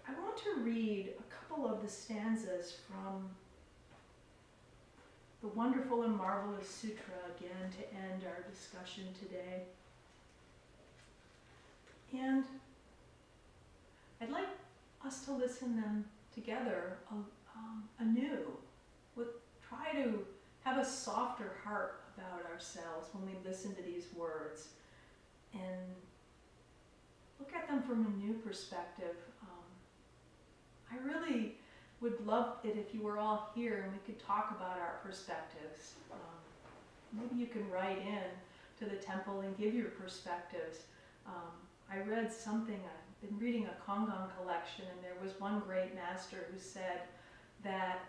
I want to read a couple of the stanzas from the Wonderful and Marvelous Sutra again to end our discussion today. And I'd like us to listen them together anew. Try to have a softer heart about ourselves when we listen to these words and look at them from a new perspective. I really would love it if you were all here and we could talk about our perspectives. Maybe you can write in to the temple and give your perspectives. I read something, I've been reading a Kongan collection, and there was one great master who said that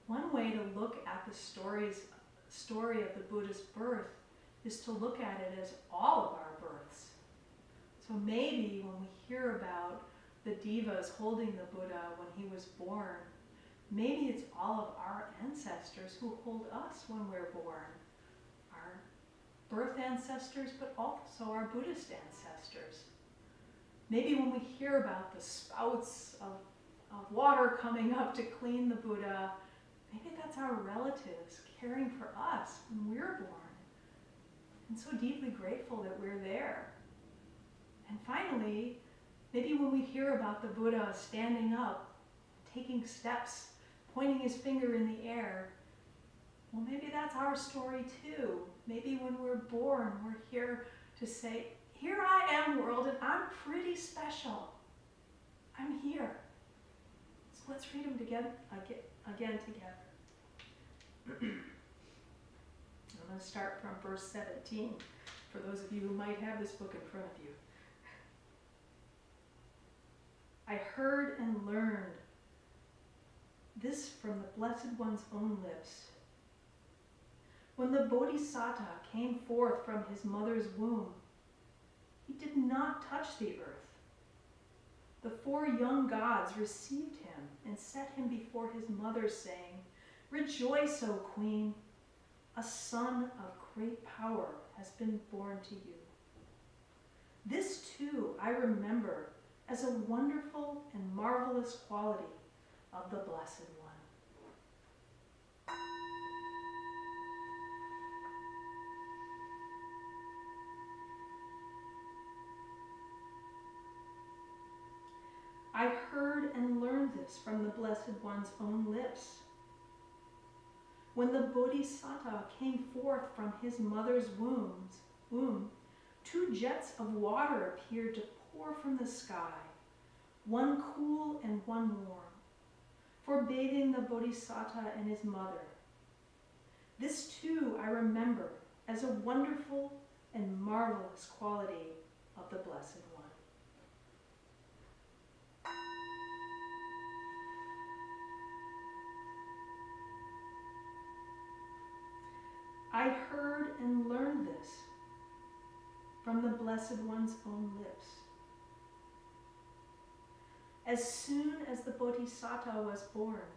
one way to look at the story of the Buddha's birth is to look at it as all of our births. So maybe when we hear about the devas holding the Buddha when he was born, maybe it's all of our ancestors who hold us when we're born. Our birth ancestors, but also our Buddhist ancestors. Maybe when we hear about the spouts of water coming up to clean the Buddha, maybe that's our relatives caring for us when we're born. And so deeply grateful that we're there. And finally, maybe when we hear about the Buddha standing up, taking steps, pointing his finger in the air, well, maybe that's our story too. Maybe when we're born, we're here to say, here I am, world, and I'm pretty special. I'm here. So let's read them again together. I'm going to start from verse 17, for those of you who might have this book in front of you. I heard and learned this from the Blessed One's own lips. When the Bodhisattva came forth from his mother's womb, he did not touch the earth. The 4 young gods received him and set him before his mother, saying, "Rejoice, O Queen! A son of great power has been born to you. This too I remember as a wonderful and marvelous quality of the Blessed One." I heard and learned this from the Blessed One's own lips. When the Bodhisattva came forth from his mother's womb, 2 jets of water appeared to pour from the sky, one cool and one warm, for bathing the Bodhisattva and his mother. This too I remember as a wonderful and marvelous quality of the Blessed One. I heard and learned this from the Blessed One's own lips. As soon as the Bodhisattva was born,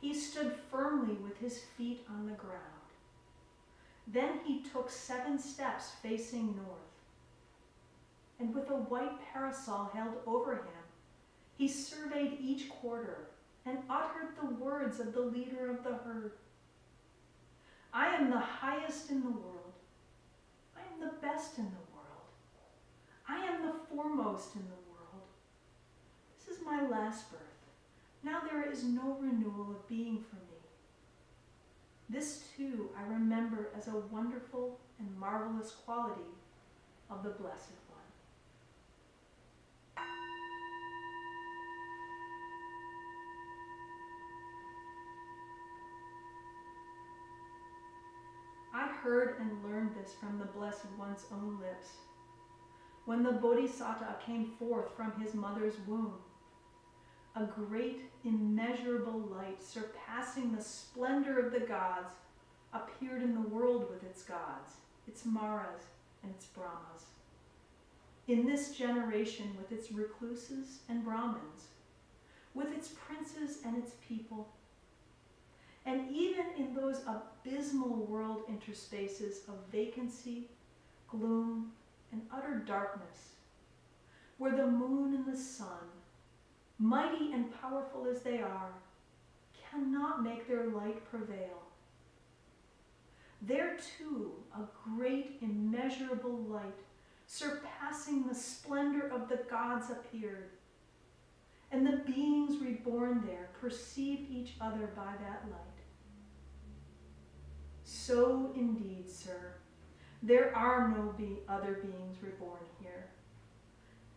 he stood firmly with his feet on the ground. Then he took 7 steps facing north, and with a white parasol held over him, he surveyed each quarter and uttered the words of the leader of the herd. I am the highest in the world. I am the best in the world. I am the foremost in the world. This is my last birth. Now there is no renewal of being for me. This too I remember as a wonderful and marvelous quality of the Blessed One. I heard and learned this from the Blessed One's own lips. When the Bodhisattva came forth from his mother's womb, a great immeasurable light surpassing the splendor of the gods appeared in the world with its gods, its Maras and its Brahmas. In this generation with its recluses and Brahmins, with its princes and its people, and even in those abysmal world interspaces of vacancy, gloom, and utter darkness, where the moon and the sun, mighty and powerful as they are, cannot make their light prevail. There too, a great immeasurable light, surpassing the splendor of the gods, appeared, and the beings reborn there perceived each other by that light. So indeed, sir, there are no other beings reborn here.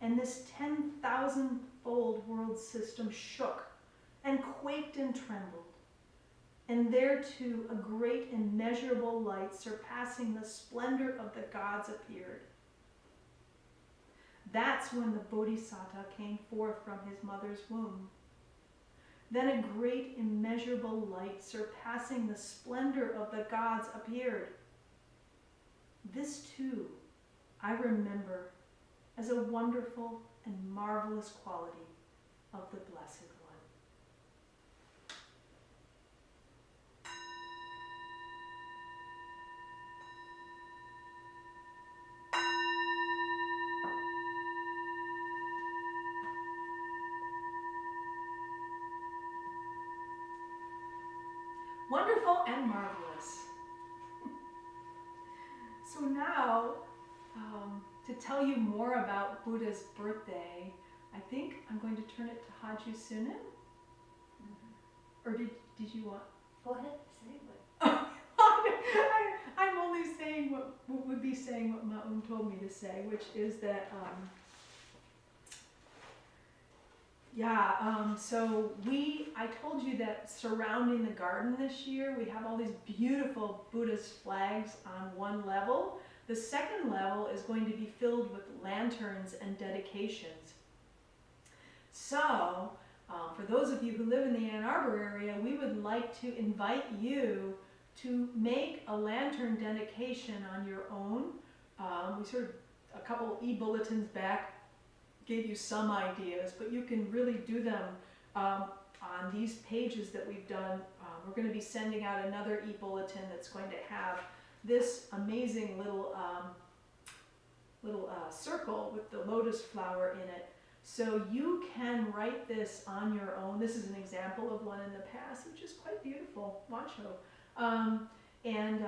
And this 10,000-fold world system shook and quaked and trembled. And there too a great immeasurable light surpassing the splendor of the gods appeared. That's when the Bodhisattva came forth from his mother's womb. Then a great immeasurable light surpassing the splendor of the gods appeared. This too I remember as a wonderful and marvelous quality of the Blessed One. Wonderful and marvelous. So now, to tell you more about Buddha's birthday, I think I'm going to turn it to Haju Sunan. Or did you want? Go ahead, say what. I'm only saying what would be saying what Ma'um told me to say, which is that so I told you that surrounding the garden this year, we have all these beautiful Buddhist flags on one level. The second level is going to be filled with lanterns and dedications. So, for those of you who live in the Ann Arbor area, we would like to invite you to make a lantern dedication on your own. We sort of, a couple e-bulletins back, gave you some ideas, but you can really do them on these pages that we've done. We're going to be sending out another e-bulletin that's going to have this amazing little circle with the lotus flower in it. So you can write this on your own. This is an example of one in the past, which is quite beautiful. Wancho. And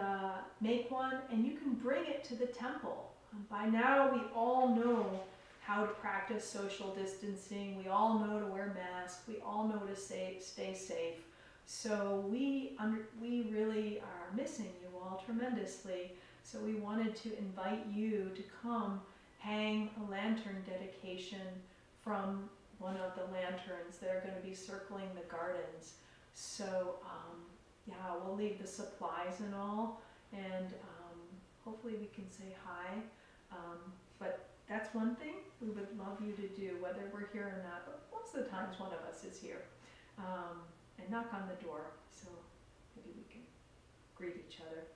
make one, and you can bring it to the temple. By now, we all know how to practice social distancing. We all know to wear masks. We all know to stay safe. So we really are missing you all tremendously. So we wanted to invite you to come hang a lantern dedication from one of the lanterns that are going to be circling the gardens. So we'll leave the supplies and all, and hopefully we can say hi. But that's one thing we would love you to do, whether we're here or not. But most of the times one of us is here. And knock on the door, so maybe we can greet each other.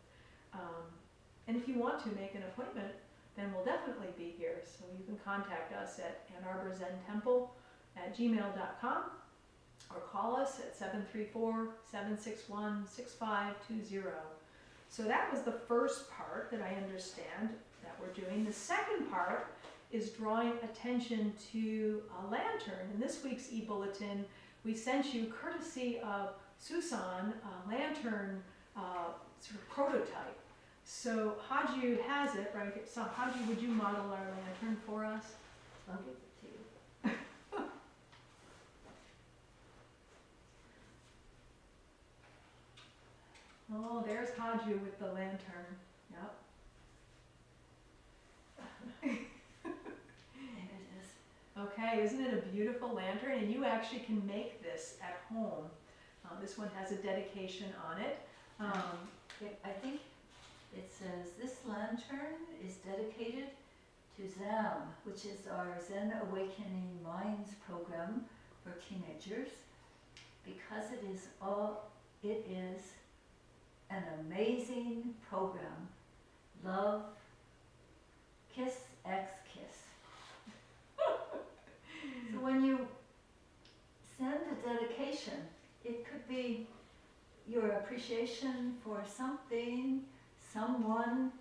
And if you want to make an appointment, then we'll definitely be here. So you can contact us at AnnArborZenTemple@gmail.com or call us at 734-761-6520. So that was the first part that I understand that we're doing. The second part is drawing attention to a lantern. In this week's e-bulletin, we sent you, courtesy of Susan, a lantern sort of prototype. So Haju has it right here. So Haju, would you model our lantern for us? I'll give it to you. Oh, there's Haju with the lantern. Yep. There it is. Okay, isn't it a beautiful lantern? And you actually can make this at home. This one has a dedication on it. I think it says, this lantern is dedicated to ZAM, which is our Zen Awakening Minds program for teenagers, because it is an amazing program. Love, kiss, X, kiss. So when you send a dedication, it could be your appreciation for something, someone,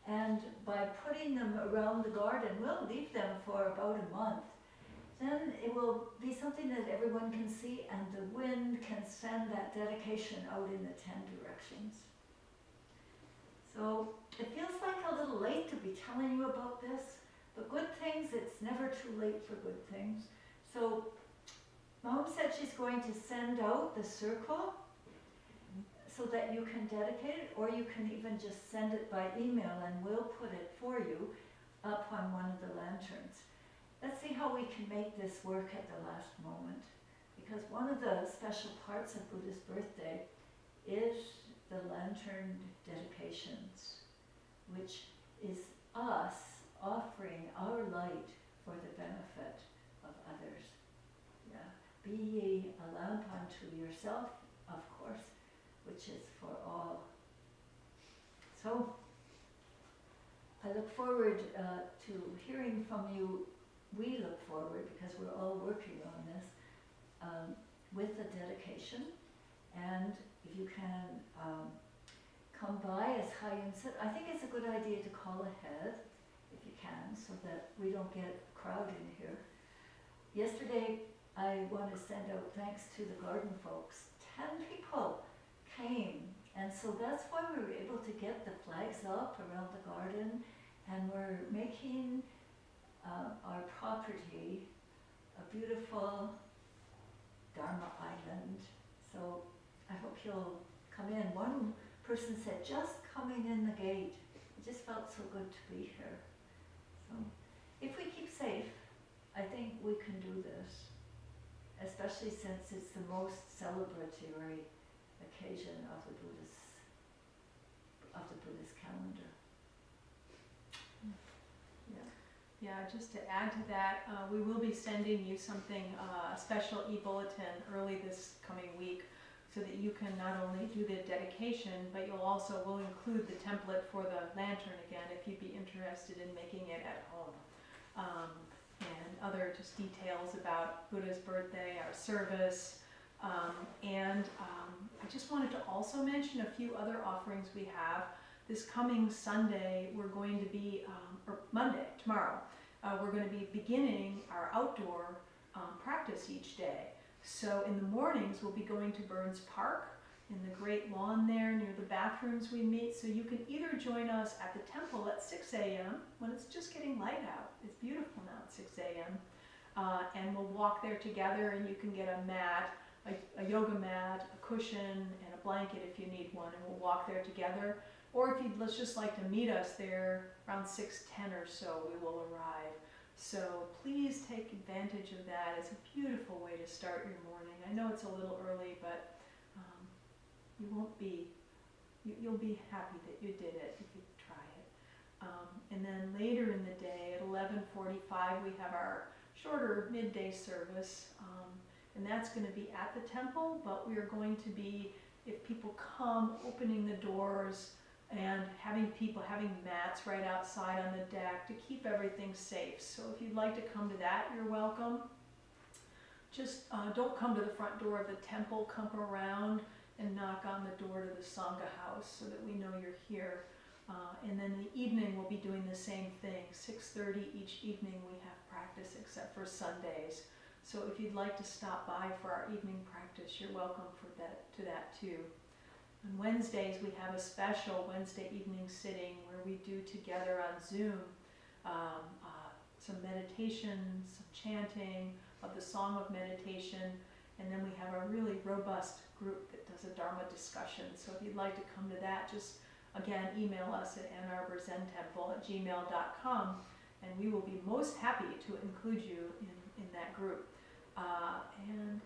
and by putting them around the garden, we'll leave them for about a month. Then it will be something that everyone can see, and the wind can send that dedication out in the 10 directions. So it feels like a little late to be telling you about this, but good things, it's never too late for good things. So Mom said she's going to send out the circle so that you can dedicate it, or you can even just send it by email and we'll put it for you up on one of the lanterns. Let's see how we can make this work at the last moment, because one of the special parts of Buddha's birthday is the lantern dedications, which is us offering our light for the benefit of others. Yeah. Be ye a lamp unto yourself, of course, which is for all. So I look forward to hearing from you we look forward, because we're all working on this, with the dedication. And if you can come by, as Chaim said, I think it's a good idea to call ahead, if you can, so that we don't get a crowd in here. Yesterday, I want to send out thanks to the garden folks. 10 people came, and so that's why we were able to get the flags up around the garden, and we're making our property a beautiful Dharma island. So I hope you'll come in. One person said, just coming in the gate, it just felt so good to be here. So if we keep safe, I think we can do this, especially since it's the most celebratory occasion of the Buddhist calendar. Yeah, just to add to that, we will be sending you something, a special e-bulletin early this coming week, so that you can not only do the dedication, but we'll include the template for the lantern again, if you'd be interested in making it at home. And other just details about Buddha's birthday, our service, and I just wanted to also mention a few other offerings we have. This coming Sunday, we're going to be, or Monday, tomorrow, we're going to be beginning our outdoor practice each day. So in the mornings, we'll be going to Burns Park, in the great lawn there near the bathrooms we meet. So you can either join us at the temple at 6 a.m. when it's just getting light out. It's beautiful now at 6 a.m. And we'll walk there together, and you can get a mat, a yoga mat, a cushion, and a blanket if you need one, and we'll walk there together. Or if you'd just like to meet us there around 6:10 or so, we will arrive. So please take advantage of that. It's a beautiful way to start your morning. I know it's a little early, but you'll be happy that you did it if you try it. And then later in the day at 11:45, we have our shorter midday service, and that's going to be at the temple, but we are going to be, if people come, opening the doors and having mats right outside on the deck to keep everything safe. So if you'd like to come to that, you're welcome. Just don't come to the front door of the temple, come around and knock on the door to the Sangha house so that we know you're here. And then in the evening we'll be doing the same thing. 6:30 each evening we have practice, except for Sundays. So if you'd like to stop by for our evening practice, you're welcome to that too. On Wednesdays we have a special Wednesday evening sitting where we do together on Zoom some meditation, some chanting of the Song of Meditation, and then we have a really robust group that does a Dharma discussion. So if you'd like to come to that, just again email us at annarborzentemple@gmail.com, and we will be most happy to include you in that group. And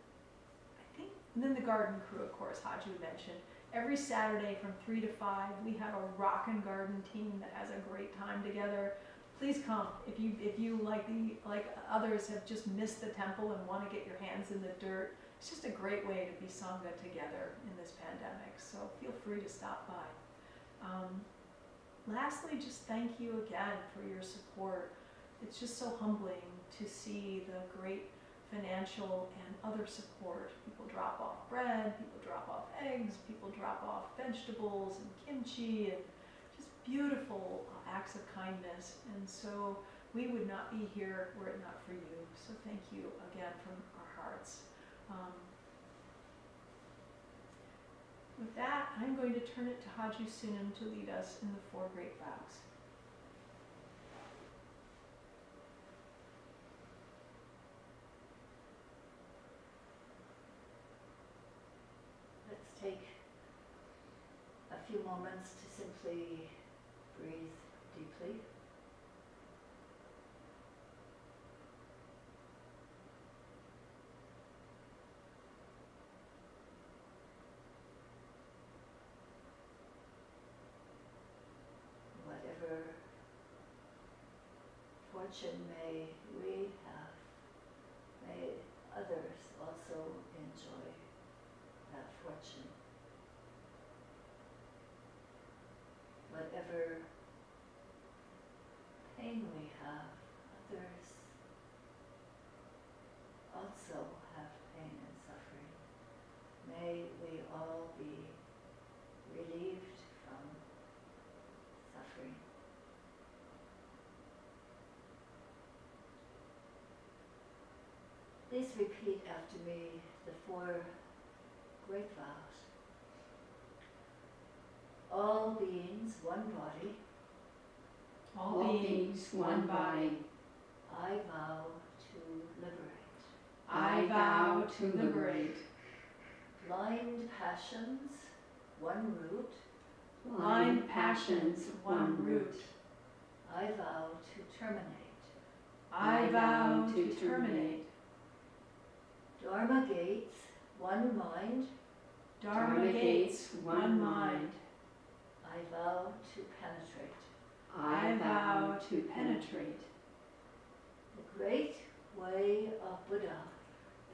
then the garden crew, of course, Haju mentioned. Every Saturday from 3 to 5, we have a rock and garden team that has a great time together. Please come. If you like others have just missed the temple and want to get your hands in the dirt, it's just a great way to be Sangha together in this pandemic. So feel free to stop by. Lastly, just thank you again for your support. It's just so humbling to see the great financial and other support. People drop off bread, people drop off eggs, people drop off vegetables and kimchi, and just beautiful acts of kindness. And so we would not be here were it not for you. So thank you again from our hearts. With that, I'm going to turn it to Haju Sunim to lead us in the 4 great vows. Let's take a few moments to simply breathe deeply. Whatever fortune may we have, may others also enjoy that fortune. Whatever pain we have, others may we all be relieved from suffering. Please repeat after me the 4 great vows. All beings, one body. All beings, one body. I vow to liberate. I vow to liberate. Blind passions, one root. Blind passions, one root. I vow to terminate. I vow to terminate. Dharma gates, one mind. Dharma gates, one mind. I vow to penetrate. I vow to penetrate. The great way of Buddha.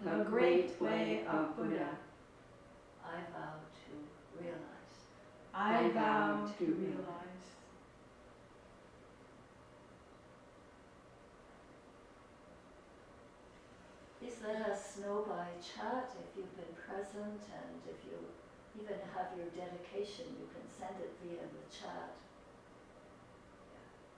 The great way of Buddha. I vow to realize. I vow to realize. Please let us know by chat if you've been present, and if you even have your dedication, you can send it via the chat.